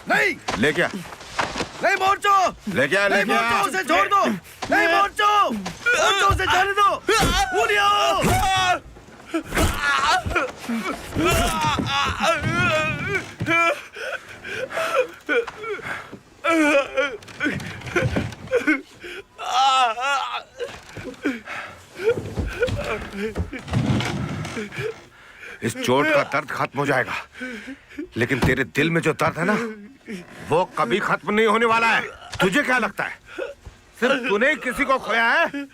नहीं, ले क्या? नहीं मोर्चो, ले क्या? ले नहीं क्या? मोर्चो, उसे छोड़ दो। नहीं मोर्चो, मोर्चो उसे जाने दो। उड़ियो। इस चोट का दर्द खत्म हो जाएगा, लेकिन तेरे दिल में जो दर्द है ना, वो कभी खत्म नहीं होने वाला है। तुझे क्या लगता है सिर्फ तूने ही किसी को खोया है?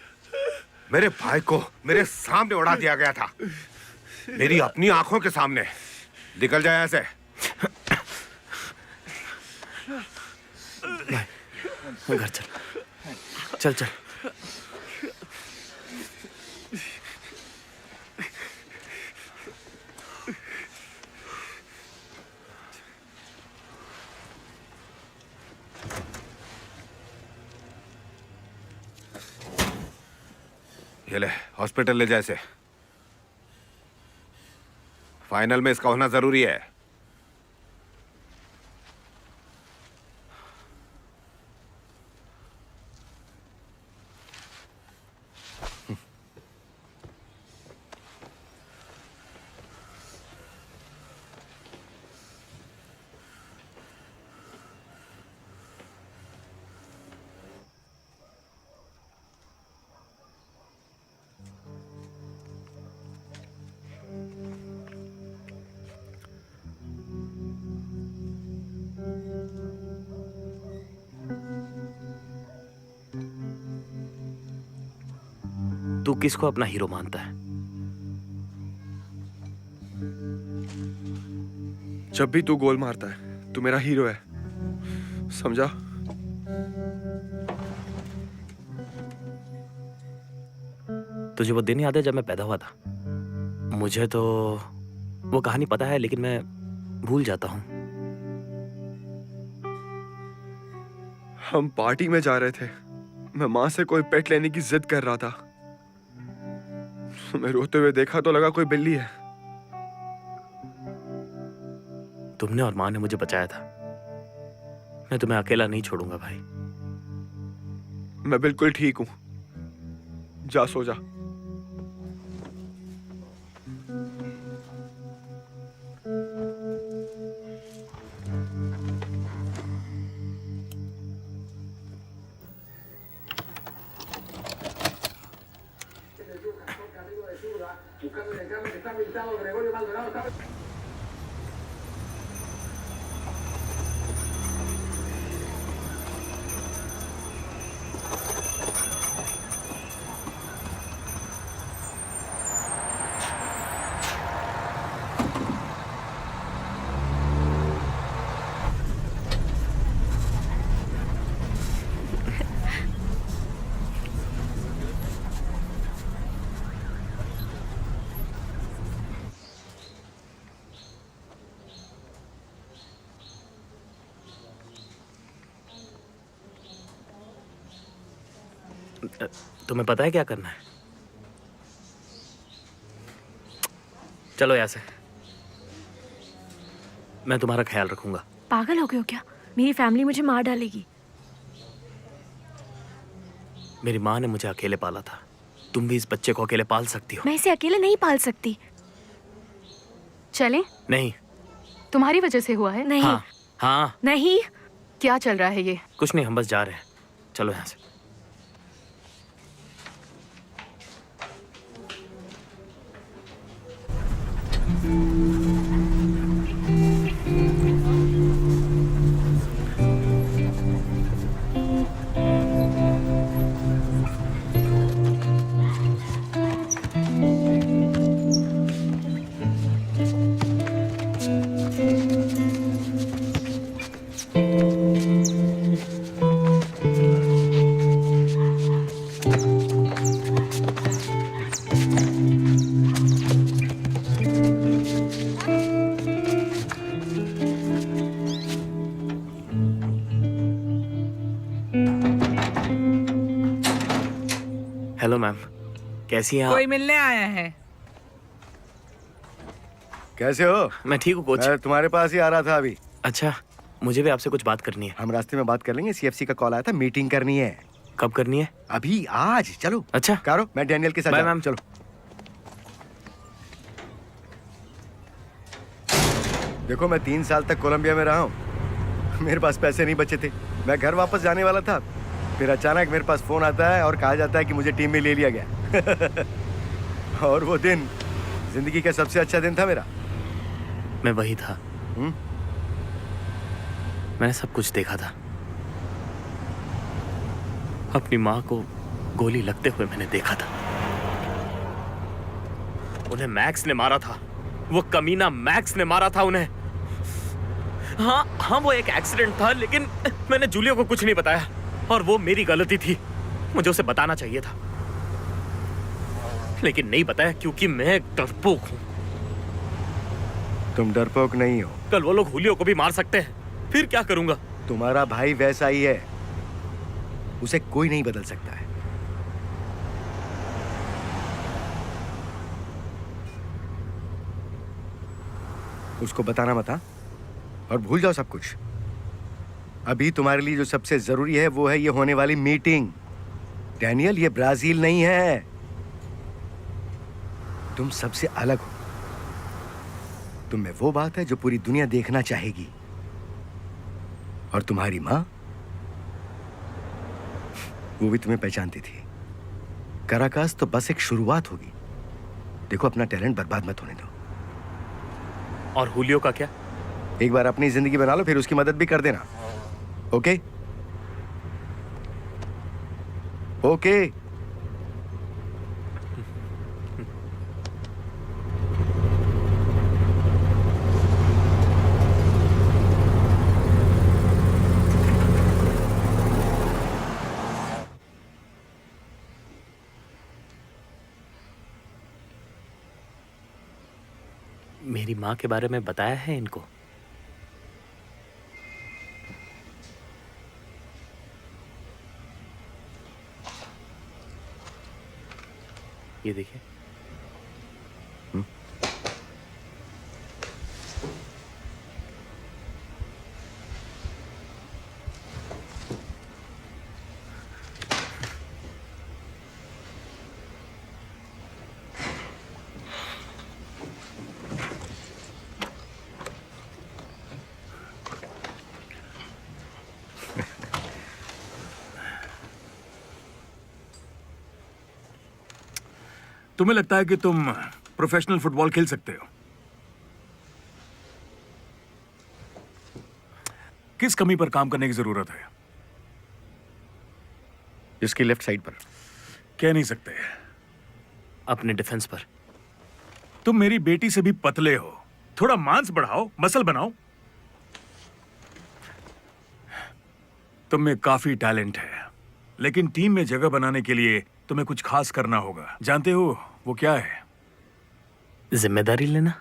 मेरे भाई को मेरे सामने उड़ा दिया गया था, मेरी अपनी आंखों के सामने। निकल जाए ऐसे। घर चल, चल चल। ये ले, हॉस्पिटल ले जाए इसे। फाइनल में इसका होना जरूरी है। तू किसको अपना हीरो मानता है? जब भी तू गोल मारता है तू मेरा हीरो है, समझा? तुझे वो दिन याद है जब मैं पैदा हुआ था? मुझे तो वो कहानी पता है, लेकिन मैं भूल जाता हूँ। हम पार्टी में जा रहे थे, मैं माँ से कोई पेट लेने की जिद कर रहा था। मैं रोते हुए देखा तो लगा कोई बिल्ली है। तुमने और माँ ने मुझे बचाया था। मैं तुम्हें अकेला नहीं छोड़ूंगा भाई। मैं बिल्कुल ठीक हूं, जा सो जा। तुम्हें पता है क्या करना है? चलो यहाँ से, मैं तुम्हारा ख्याल रखूंगा। पागल हो गए हो क्या? मेरी फैमिली मुझे मार डालेगी। मेरी माँ ने मुझे अकेले पाला था, तुम भी इस बच्चे को अकेले पाल सकती हो। मैं इसे अकेले नहीं पाल सकती। चलें? नहीं। तुम्हारी वजह से हुआ है? नहीं। हाँ, हाँ। नहीं। क्या चल रहा है ये? कुछ नहीं, हम बस जा रहे हैं। चलो यहाँ से। हेलो मैम, कैसी हैं आप? कोई मिलने आया है। कैसे हो? मैं ठीक हूँ कोच। मैं तुम्हारे पास ही आ रहा था अभी। अच्छा, मुझे भी आपसे कुछ बात करनी है। हम रास्ते में बात कर लेंगे। सीएफसी का कॉल आया था, मीटिंग करनी है। कब करनी है? अभी, आज। चलो। अच्छा कारो, मैं डैनियल के साथ बाय जा रहा हूं। मैम। चलो। देखो, मैं 3 साल तक कोलंबिया में रहा हूँ। मेरे पास पैसे नहीं बचे थे। मैं घर वापस जाने वाला था, फिर अचानक मेरे पास फोन आता है और कहा जाता है कि मुझे टीम में ले लिया गया। और वो दिन जिंदगी का सबसे अच्छा दिन था मेरा। मैं वही था। मैंने सब कुछ देखा था। अपनी माँ को गोली लगते हुए मैंने देखा था। उन्हें मैक्स ने मारा था। वो कमीना मैक्स ने मारा था उन्हें। हाँ, वो एक एक्सीडेंट था, लेकिन मैंने जूलियो को कुछ नहीं बताया और वो मेरी गलती थी। मुझे उसे बताना चाहिए था, लेकिन नहीं बताया क्योंकि मैं एक डरपोक हूं। तुम डरपोक नहीं हो। कल वो लोग जूलियो को भी मार सकते हैं, फिर क्या करूंगा? तुम्हारा भाई वैसा ही है, उसे कोई नहीं बदल सकता है। उसको बताना मत, हाँ? और भूल जाओ सब कुछ। अभी तुम्हारे लिए जो सबसे जरूरी है वो है ये होने वाली मीटिंग। डैनियल, ये ब्राजील नहीं है। तुम सबसे अलग हो। तुम में वो बात है जो पूरी दुनिया देखना चाहेगी। और तुम्हारी माँ, वो भी तुम्हें पहचानती थी। काराकास तो बस एक शुरुआत होगी। देखो, अपना टैलेंट बर्बाद मत होने दो। और जूलियो का क्या? एक बार अपनी जिंदगी बना लो, फिर उसकी मदद भी कर देना। ओके? ओके। मेरी माँ के बारे में बताया है इनको? ये देखिए। तुम्हें लगता है कि तुम प्रोफेशनल फुटबॉल खेल सकते हो? किस कमी पर काम करने की जरूरत है? इसकी लेफ्ट साइड पर। कह नहीं सकते। अपने डिफेंस पर। तुम मेरी बेटी से भी पतले हो। थोड़ा मांस बढ़ाओ, मसल बनाओ। तुम में काफी टैलेंट है, लेकिन टीम में जगह बनाने के लिए तुम्हें कुछ खास करना होगा। जानते हो वो क्या है? जिम्मेदारी लेना।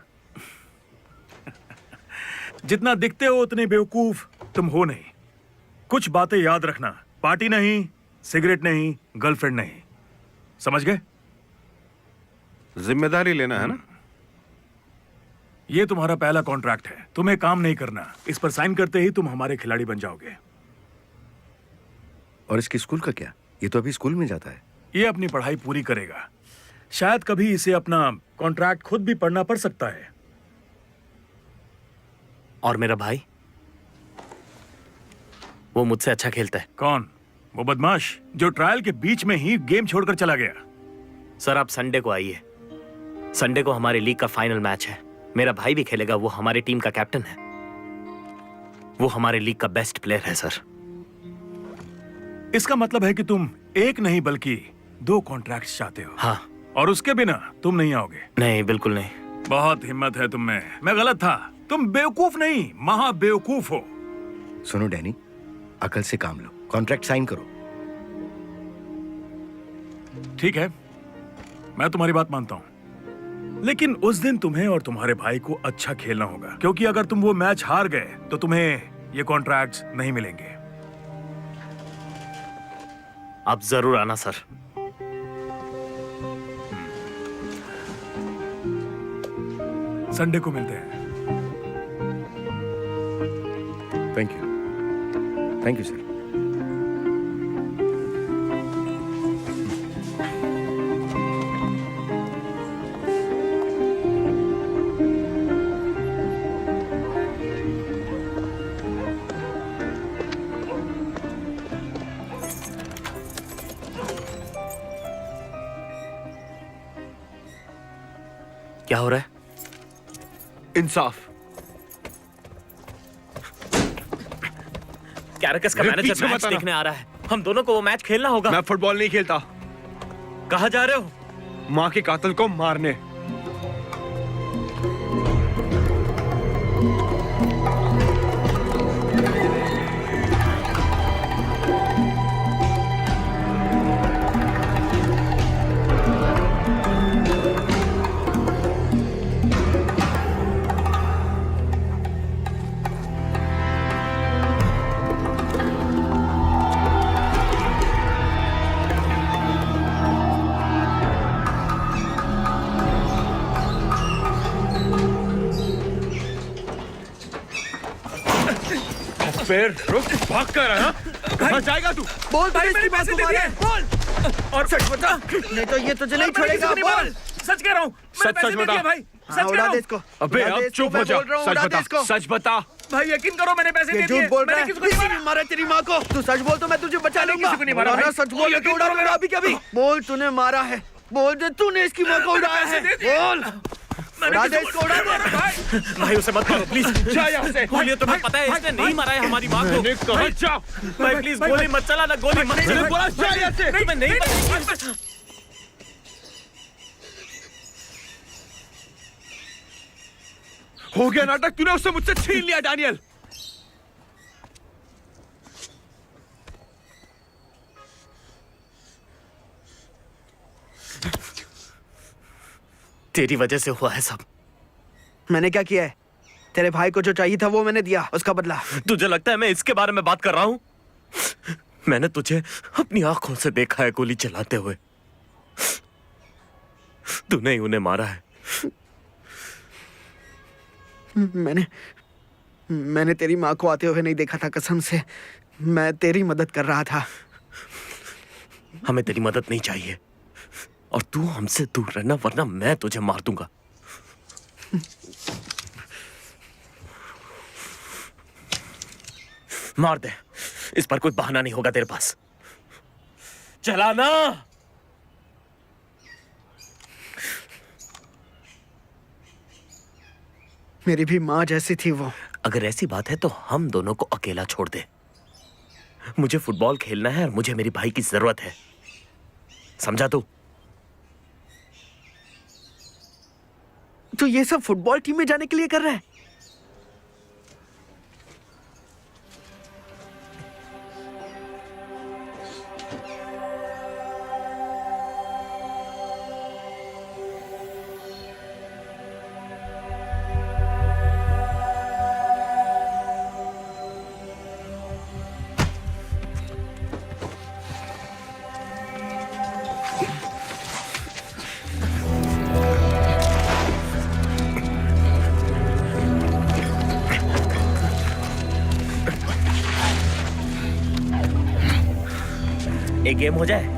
जितना दिखते हो उतने बेवकूफ तुम हो नहीं। कुछ बातें याद रखना। पार्टी नहीं, सिगरेट नहीं, गर्लफ्रेंड नहीं, समझ गए? जिम्मेदारी लेना है ना? ये तुम्हारा पहला कॉन्ट्रैक्ट है, तुम्हें काम नहीं करना। इस पर साइन करते ही तुम हमारे खिलाड़ी बन जाओगे। और इसकी स्कूल का क्या? ये तो अभी स्कूल में जाता है। ये अपनी पढ़ाई पूरी करेगा, शायद कभी इसे अपना कॉन्ट्रैक्ट खुद भी पढ़ना पड़ सकता है। और मेरा भाई, वो मुझसे अच्छा खेलता है। कौन? वो बदमाश जो ट्रायल के बीच में ही गेम छोड़कर चला गया। सर आप संडे को आइए, संडे को हमारे लीग का फाइनल मैच है। मेरा भाई भी खेलेगा, वो हमारी टीम का कैप्टन है, वो हमारे लीग का बेस्ट प्लेयर है सर। इसका मतलब है कि तुम एक नहीं बल्कि 2 कॉन्ट्रैक्ट चाहते हो। हाँ। और उसके बिना तुम नहीं आओगे? नहीं, बिल्कुल नहीं। बहुत हिम्मत है तुम में। मैं गलत था, तुम बेवकूफ नहीं, महा बेवकूफ हो। सुनो डैनी, अकल से काम लो, कॉन्ट्रैक्ट साइन करो। ठीक है, मैं तुम्हारी बात मानता हूं, लेकिन उस दिन तुम्हें और तुम्हारे भाई को अच्छा खेलना होगा, क्योंकि अगर तुम वो मैच हार गए तो तुम्हें ये कॉन्ट्रैक्ट्स नहीं मिलेंगे। आप जरूर आना सर। संडे को मिलते हैं। Thank you sir. क्या हो रहा है? इंसाफ। कैरेकस का मेरे मैनेजर पीछे मैच मत आना। देखने आ रहा है। हम दोनों को वो मैच खेलना होगा। मैं फुटबॉल नहीं खेलता। कहाँ जा रहे हो? माँ के कातिल को मारने। फिर रुक, भाग कर है, कहाँ जाएगा तू? बोल भाई, मैंने पैसे दे दिए, बोल। और सच बता, नहीं तो ये तुझे नहीं छोड़ेगा। बोल। सच कह रहा हूँ, सच बता भाई, सच कह उड़ा रहा दे हूँ। इसको। अबे उड़ा दे अब इसको, चुप मैं हो जा। बोल रहा हूँ, सच उड़ा दे बता, इसको। सच बता। भाई यकीन करो, मैंने पैसे ये दे दिए। झूठ बोल रहा मैंने है। किसी को नहीं किसी मारा। ने मारा तेरी माँ को? तू सच बोल तो मैं तुझे बचा लूंगा। किसी को नहीं मारा बोल भाई। सच बोल, यकीन तो उड़ा करो दूंगा अभी कभी। बोल तूने मारा है, बोल दे तूने इसकी माँ को उड़ाया है। बोल, उड़ा दे इसको, उड़ा दे। भाई उसे मत मारो प्लीज। जा यहाँ से। गोली तुम्हें पता है इसने नहीं मारा है हमारी माँ को। मैंने कहा जा। भाई प्लीज गोली मत चला ना, गोली मत मैंने चला। बोला जा यहाँ से। मैं नहीं। हो गया नाटक, तूने उससे मुझसे छीन लिया डैनियल। तेरी वजह से हुआ है सब। मैंने क्या किया है? तेरे भाई को जो चाहिए था वो मैंने दिया, उसका बदला। तुझे लगता है मैं इसके बारे में बात कर रहा हूं? मैंने तुझे अपनी आंखों से देखा है गोली चलाते हुए। तूने ही उन्हें मारा है। मैंने तेरी माँ को आते हुए नहीं देखा था, कसम से। मैं तेरी मदद कर रहा था। हमें तेरी मदद नहीं चाहिए और तू हमसे दूर रहना, वरना मैं तुझे मार दूंगा। मार दे, इस पर कोई बहाना नहीं होगा तेरे पास। चला ना। मेरी भी माँ जैसी थी वो। अगर ऐसी बात है तो हम दोनों को अकेला छोड़ दे। मुझे फुटबॉल खेलना है और मुझे मेरी भाई की जरूरत है, समझा तू? तो ये सब फुटबॉल टीम में जाने के लिए कर रहा है? एक गेम हो जाए।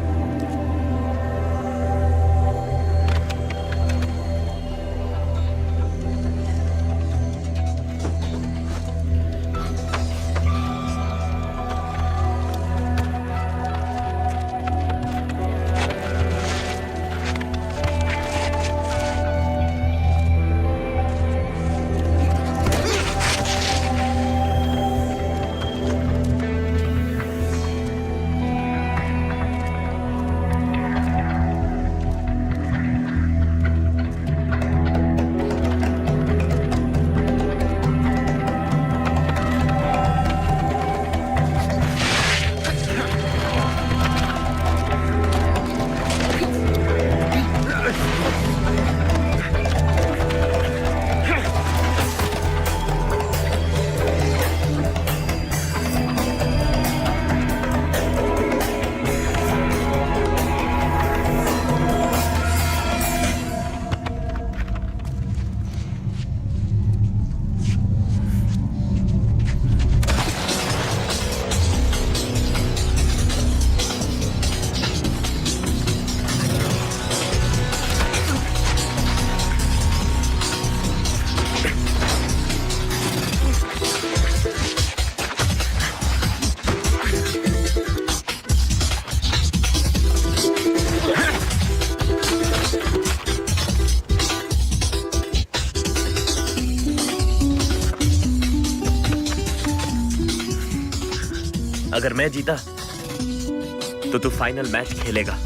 अगर मैं जीता तो तू फाइनल मैच खेलेगा।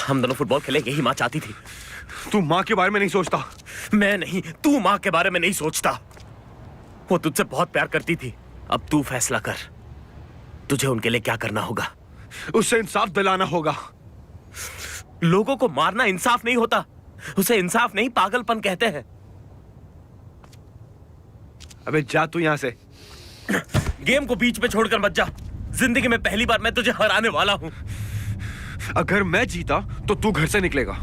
हम दोनों फुटबॉल खेले, यही माँ चाहती थी। तू माँ के बारे में नहीं सोचता? मैं नहीं, तू माँ के बारे में नहीं सोचता। वो तुझसे बहुत प्यार करती थी। अब तू फैसला कर, तुझे उनके लिए क्या करना होगा। उससे इंसाफ दिलाना होगा। लोगों को मारना इंसाफ नहीं होता, उसे इंसाफ नहीं पागलपन कहते हैं। अबे जा तू यहां से। गेम को बीच में छोड़कर मत जा। जिंदगी में पहली बार मैं तुझे हराने वाला हूं। अगर मैं जीता तो तू घर से निकलेगा।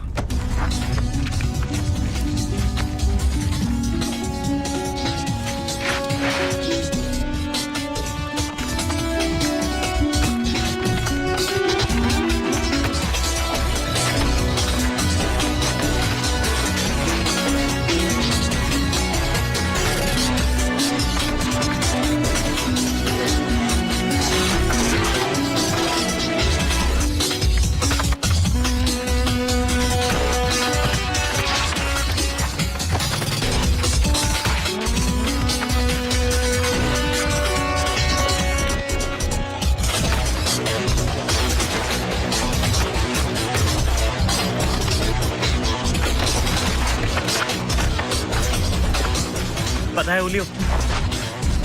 पता है ओलियो,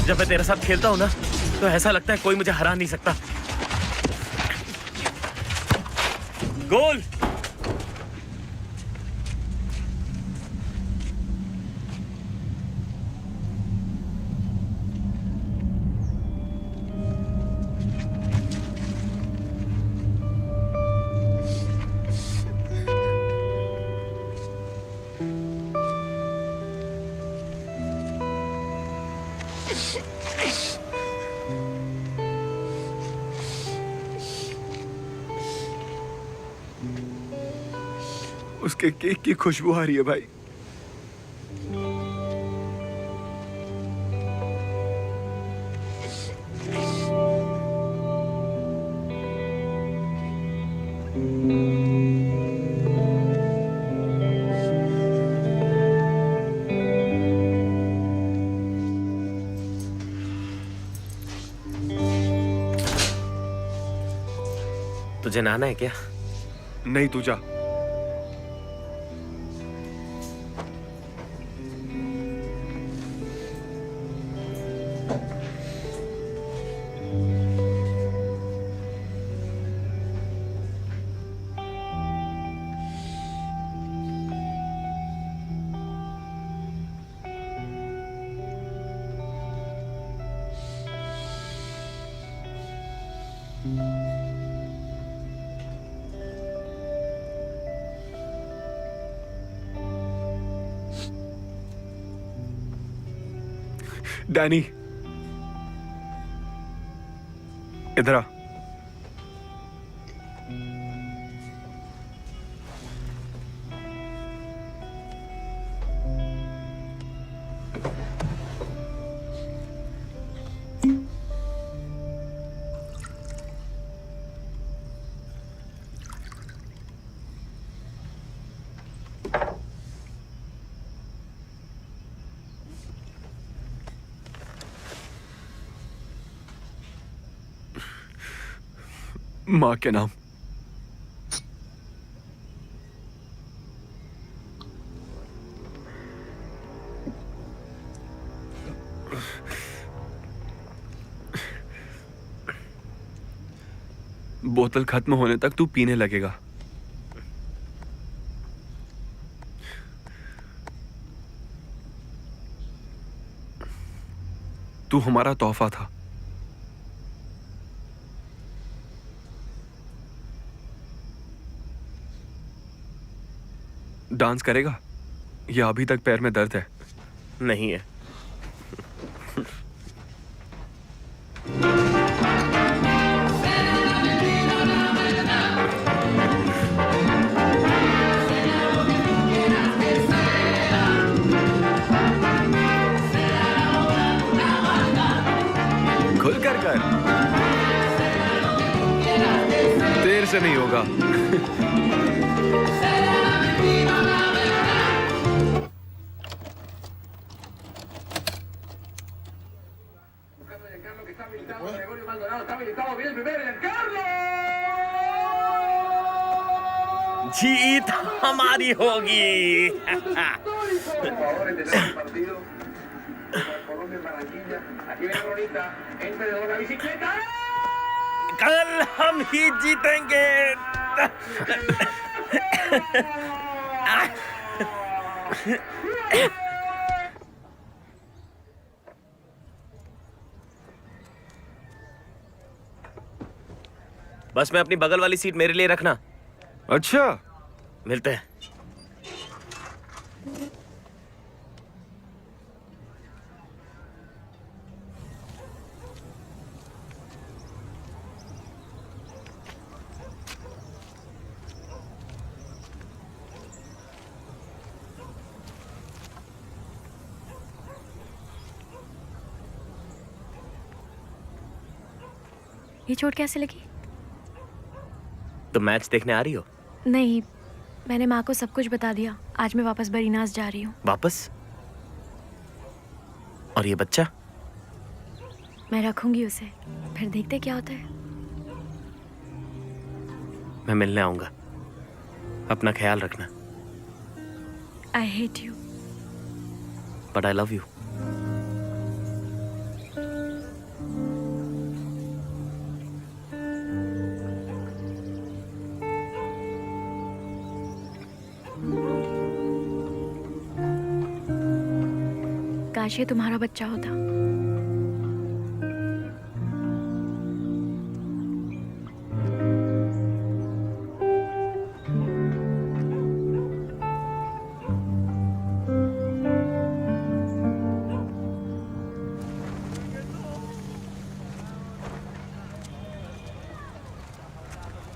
जब मैं तेरे साथ खेलता हूं ना तो ऐसा लगता है कोई मुझे हरा नहीं सकता। गोल! उसके केक की खुशबू आ रही है भाई। तुझे नहाना है क्या? नहीं, तू जा। डैनी, इधर आ। माँ के नाम। बोतल खत्म होने तक तू पीने लगेगा। तू हमारा तोहफा था। डांस करेगा या अभी तक पैर में दर्द है? नहीं है। खुल कर देर से नहीं होगा। जीत हमारी होगी। कल हम ही जीतेंगे। बस में अपनी बगल वाली सीट मेरे लिए रखना। अच्छा, मिलते हैं। ये चोट कैसे लगी? तो मैच देखने आ रही हो? नहीं, मैंने माँ को सब कुछ बता दिया। आज मैं वापस बरीनास जा रही हूँ। वापस? और ये बच्चा? मैं रखूंगी उसे, फिर देखते क्या होता है। मैं मिलने आऊंगा। अपना ख्याल रखना। I hate you. But I love you. काश ये तुम्हारा बच्चा होता।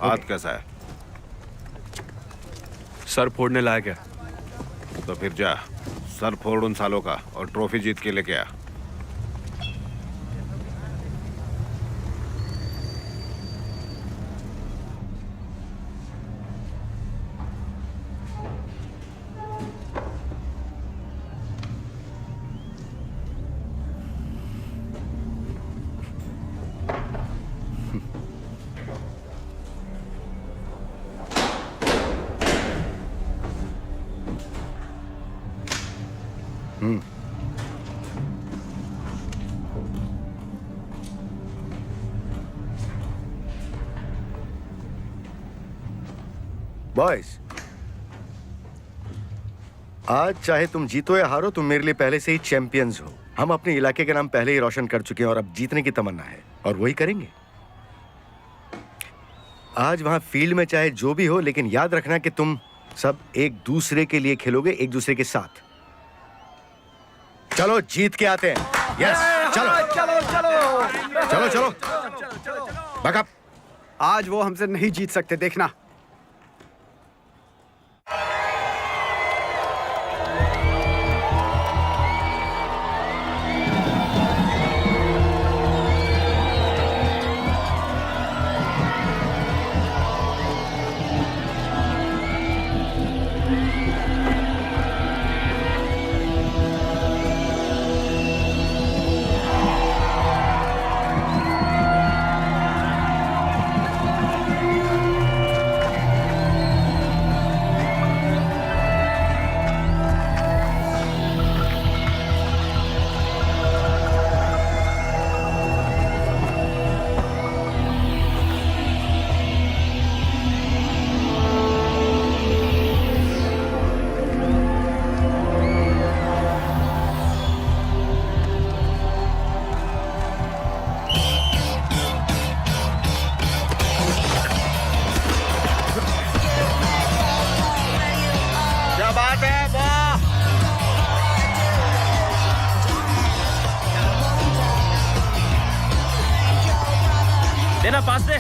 हाथ कैसा है? सर फोड़ने लायक है। तो फिर जा, सर फोड़ उन सालों का और ट्रॉफी जीत के लेके आ। बॉयज, आज चाहे तुम जीतो या हारो, तुम मेरे लिए पहले से ही चैंपियंस हो। हम अपने इलाके के नाम पहले ही रोशन कर चुके हैं और अब जीतने की तमन्ना है और वही करेंगे। आज वहां फील्ड में चाहे जो भी हो, लेकिन याद रखना कि तुम सब एक दूसरे के लिए खेलोगे, एक दूसरे के साथ। चलो जीत के आते हैं। यस, चलो चलो चलो चलो चलो बैकअप। आज वो हमसे नहीं जीत सकते, देखना। देना पास दे।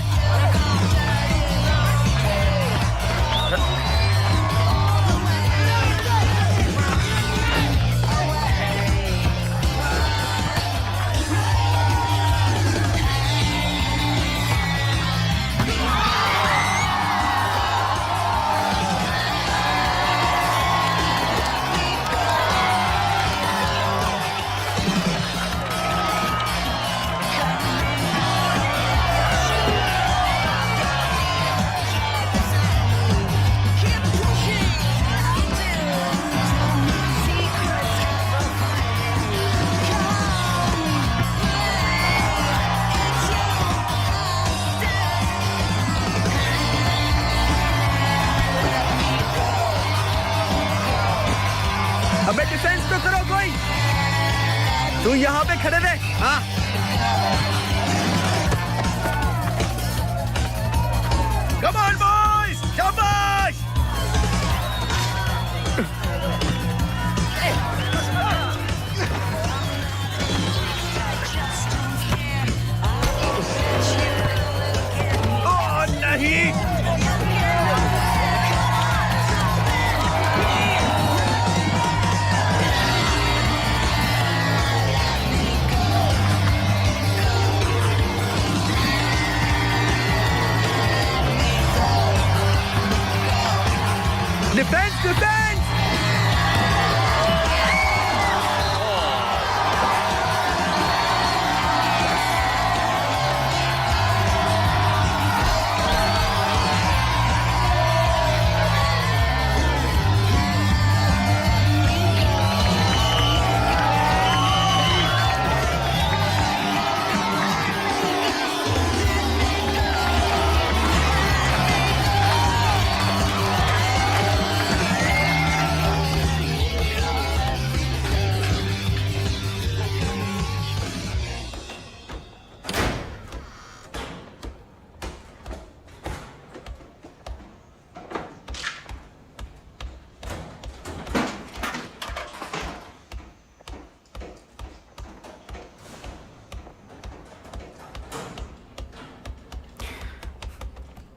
अबे डिफेंस तो करो कोई। तू यहाँ पे खड़े रहे। हाँ कम ऑन बॉयज, शाबाश। ओह नहीं। Defence defence.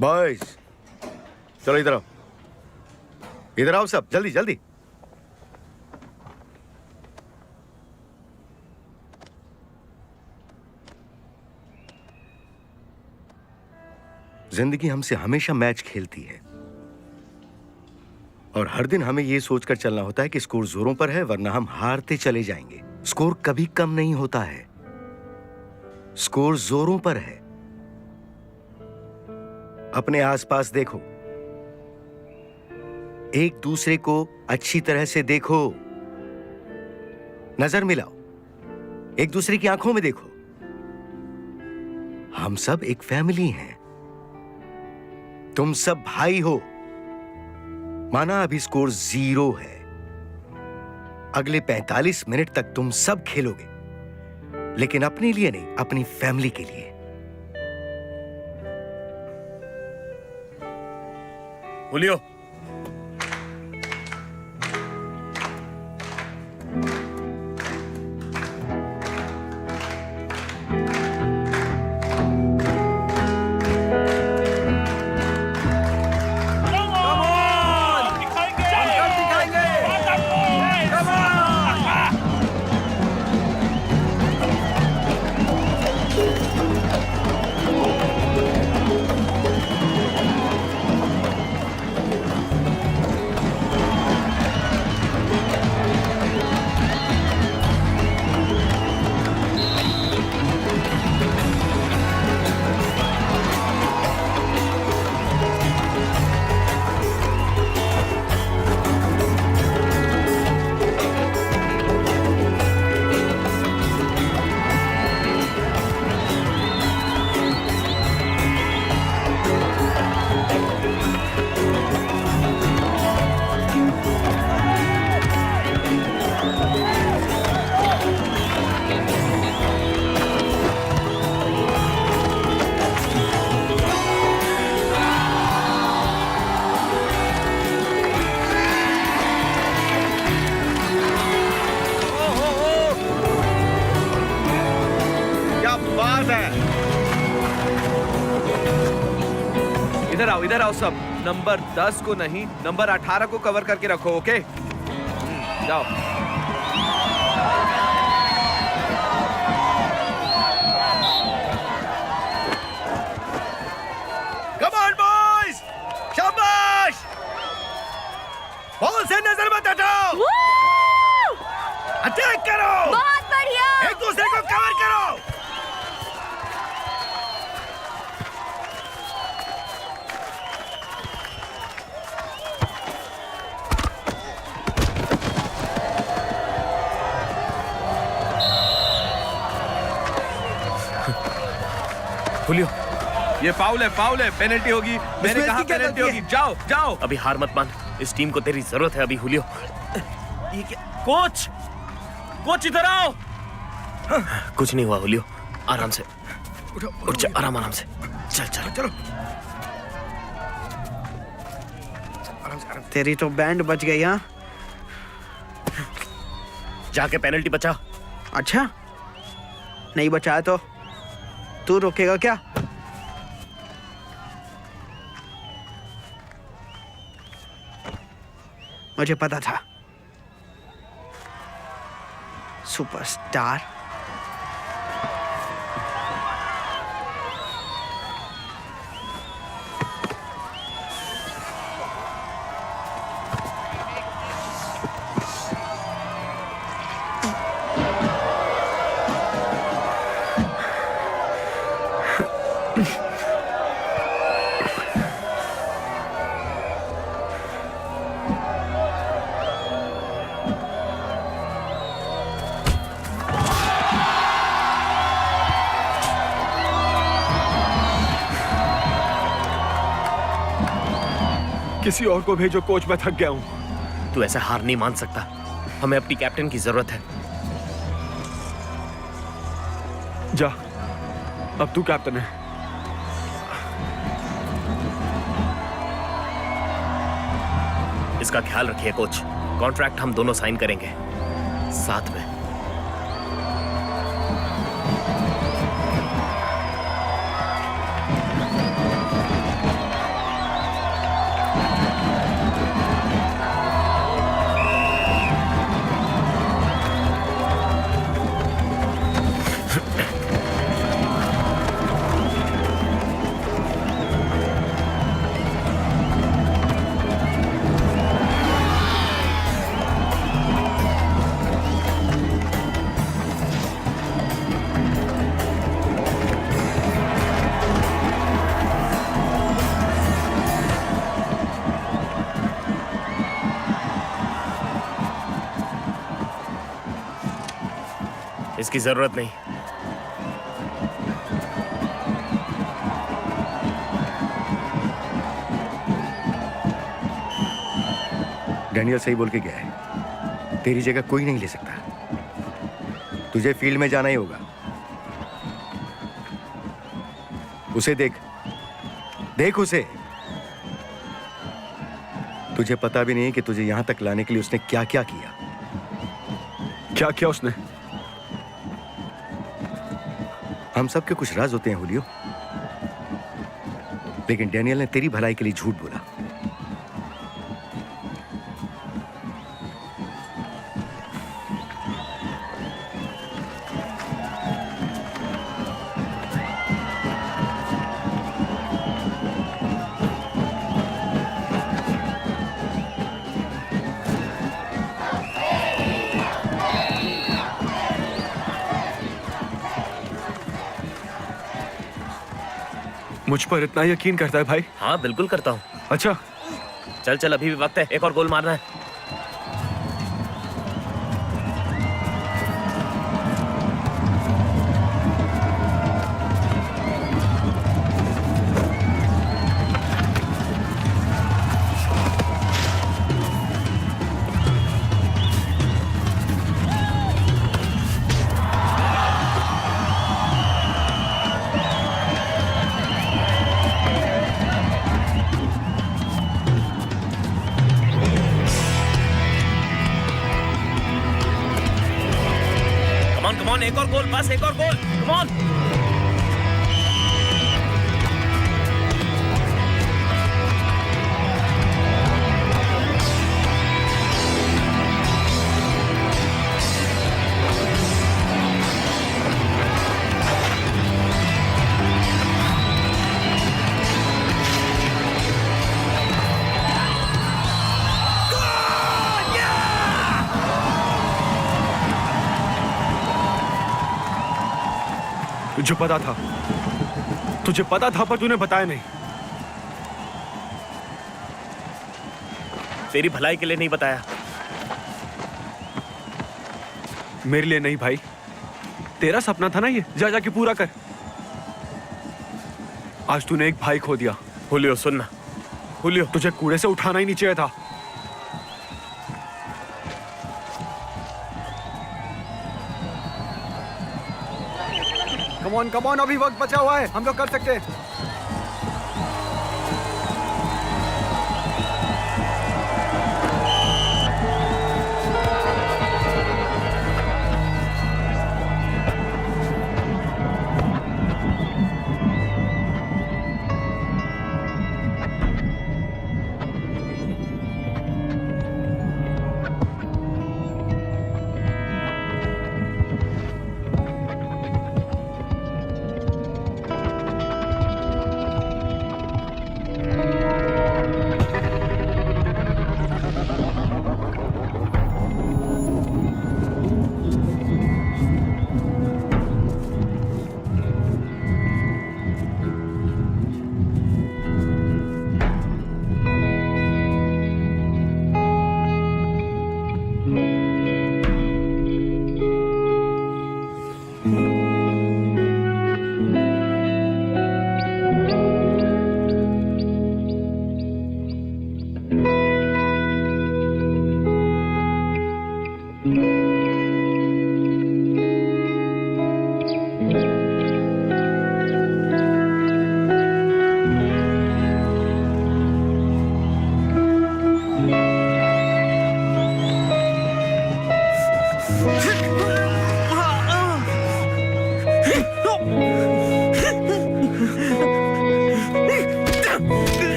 बॉयज चलो इधर आओ, इधर आओ सब, जल्दी जल्दी। जिंदगी हमसे हमेशा मैच खेलती है और हर दिन हमें यह सोचकर चलना होता है कि स्कोर जोरों पर है, वरना हम हारते चले जाएंगे। स्कोर कभी कम नहीं होता है, स्कोर जोरों पर है। अपने आसपास देखो, एक दूसरे को अच्छी तरह से देखो, नजर मिलाओ, एक दूसरे की आंखों में देखो। हम सब एक फैमिली हैं, तुम सब भाई हो। माना अभी स्कोर 0 है, अगले 45 मिनट तक तुम सब खेलोगे, लेकिन अपने लिए नहीं, अपनी फैमिली के लिए। हुलियो, इधर आओ सब। नंबर 10 को नहीं, नंबर 18 को कवर करके रखो, ओके? जाओ। Come on, boys! शाबाश! बॉल से नजर मत हटाओ। अटैक करो। बहुत बढ़िया। एक दूसरे को कवर करो। हुलियो, ये फाउल है, पेनल्टी होगी। मैंने कहा पेनल्टी होगी। जाओ जाओ। अभी हार मत मान, इस टीम को तेरी जरूरत है अभी। हुलियो, ये क्या? कोच इधर आओ। कुछ नहीं हुआ हुलियो, आराम से उठ जा, आराम से। चलो। तेरी तो बैंड बच गई। हाँ, जाके पेनल्टी बचा। अच्छा, नहीं बचाया तो तू रोकेगा क्या? मुझे पता था। सुपरस्टार। किसी और को भेजो कोच, मैं थक गया हूं। तू ऐसा हार नहीं मान सकता, हमें अपनी कैप्टन की जरूरत है। जा, अब तू कैप्टन है। इसका ख्याल रखिए कोच, कॉन्ट्रैक्ट हम दोनों साइन करेंगे साथ में। इसकी जरूरत नहीं। डैनियल सही बोल के गया है, तेरी जगह कोई नहीं ले सकता। तुझे फील्ड में जाना ही होगा। उसे देख उसे। तुझे पता भी नहीं है कि तुझे यहां तक लाने के लिए उसने क्या क्या किया। क्या किया उसने? हम सबके कुछ राज होते हैं हुलियो, लेकिन डैनियल ने तेरी भलाई के लिए झूठ बोला। मुझ पर इतना यकीन करता है भाई? हाँ बिल्कुल करता हूँ। अच्छा चल चल, अभी भी वक्त है, एक और गोल मारना है। कमॉन, एक और गोल, बस एक और गोल, कमॉन। तुझे पता था, तुझे पता था पर तूने बताया नहीं। तेरी भलाई के लिए नहीं बताया। मेरे लिए नहीं भाई, तेरा सपना था ना ये, जा जाके पूरा कर। आज तूने एक भाई खो दिया। हुलियो सुनना, हुलियो तुझे कूड़े से उठाना ही नहीं चाहिए था। कम ऑन, अभी वक्त बचा हुआ है, हम लोग कर सकते हैं।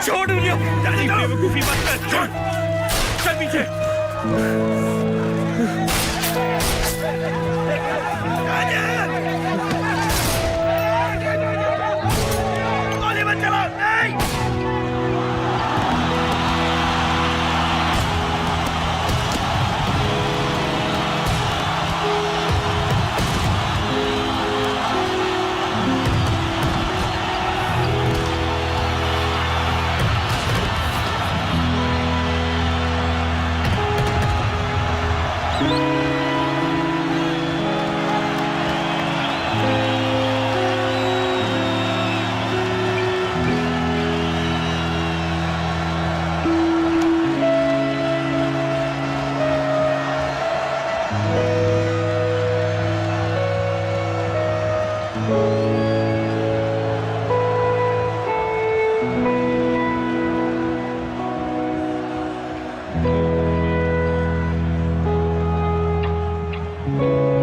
छोड़ लियो, बेवकूफी मत कर, छोड़, चल पीछे। गोली मत चलाओ, नहीं। Thank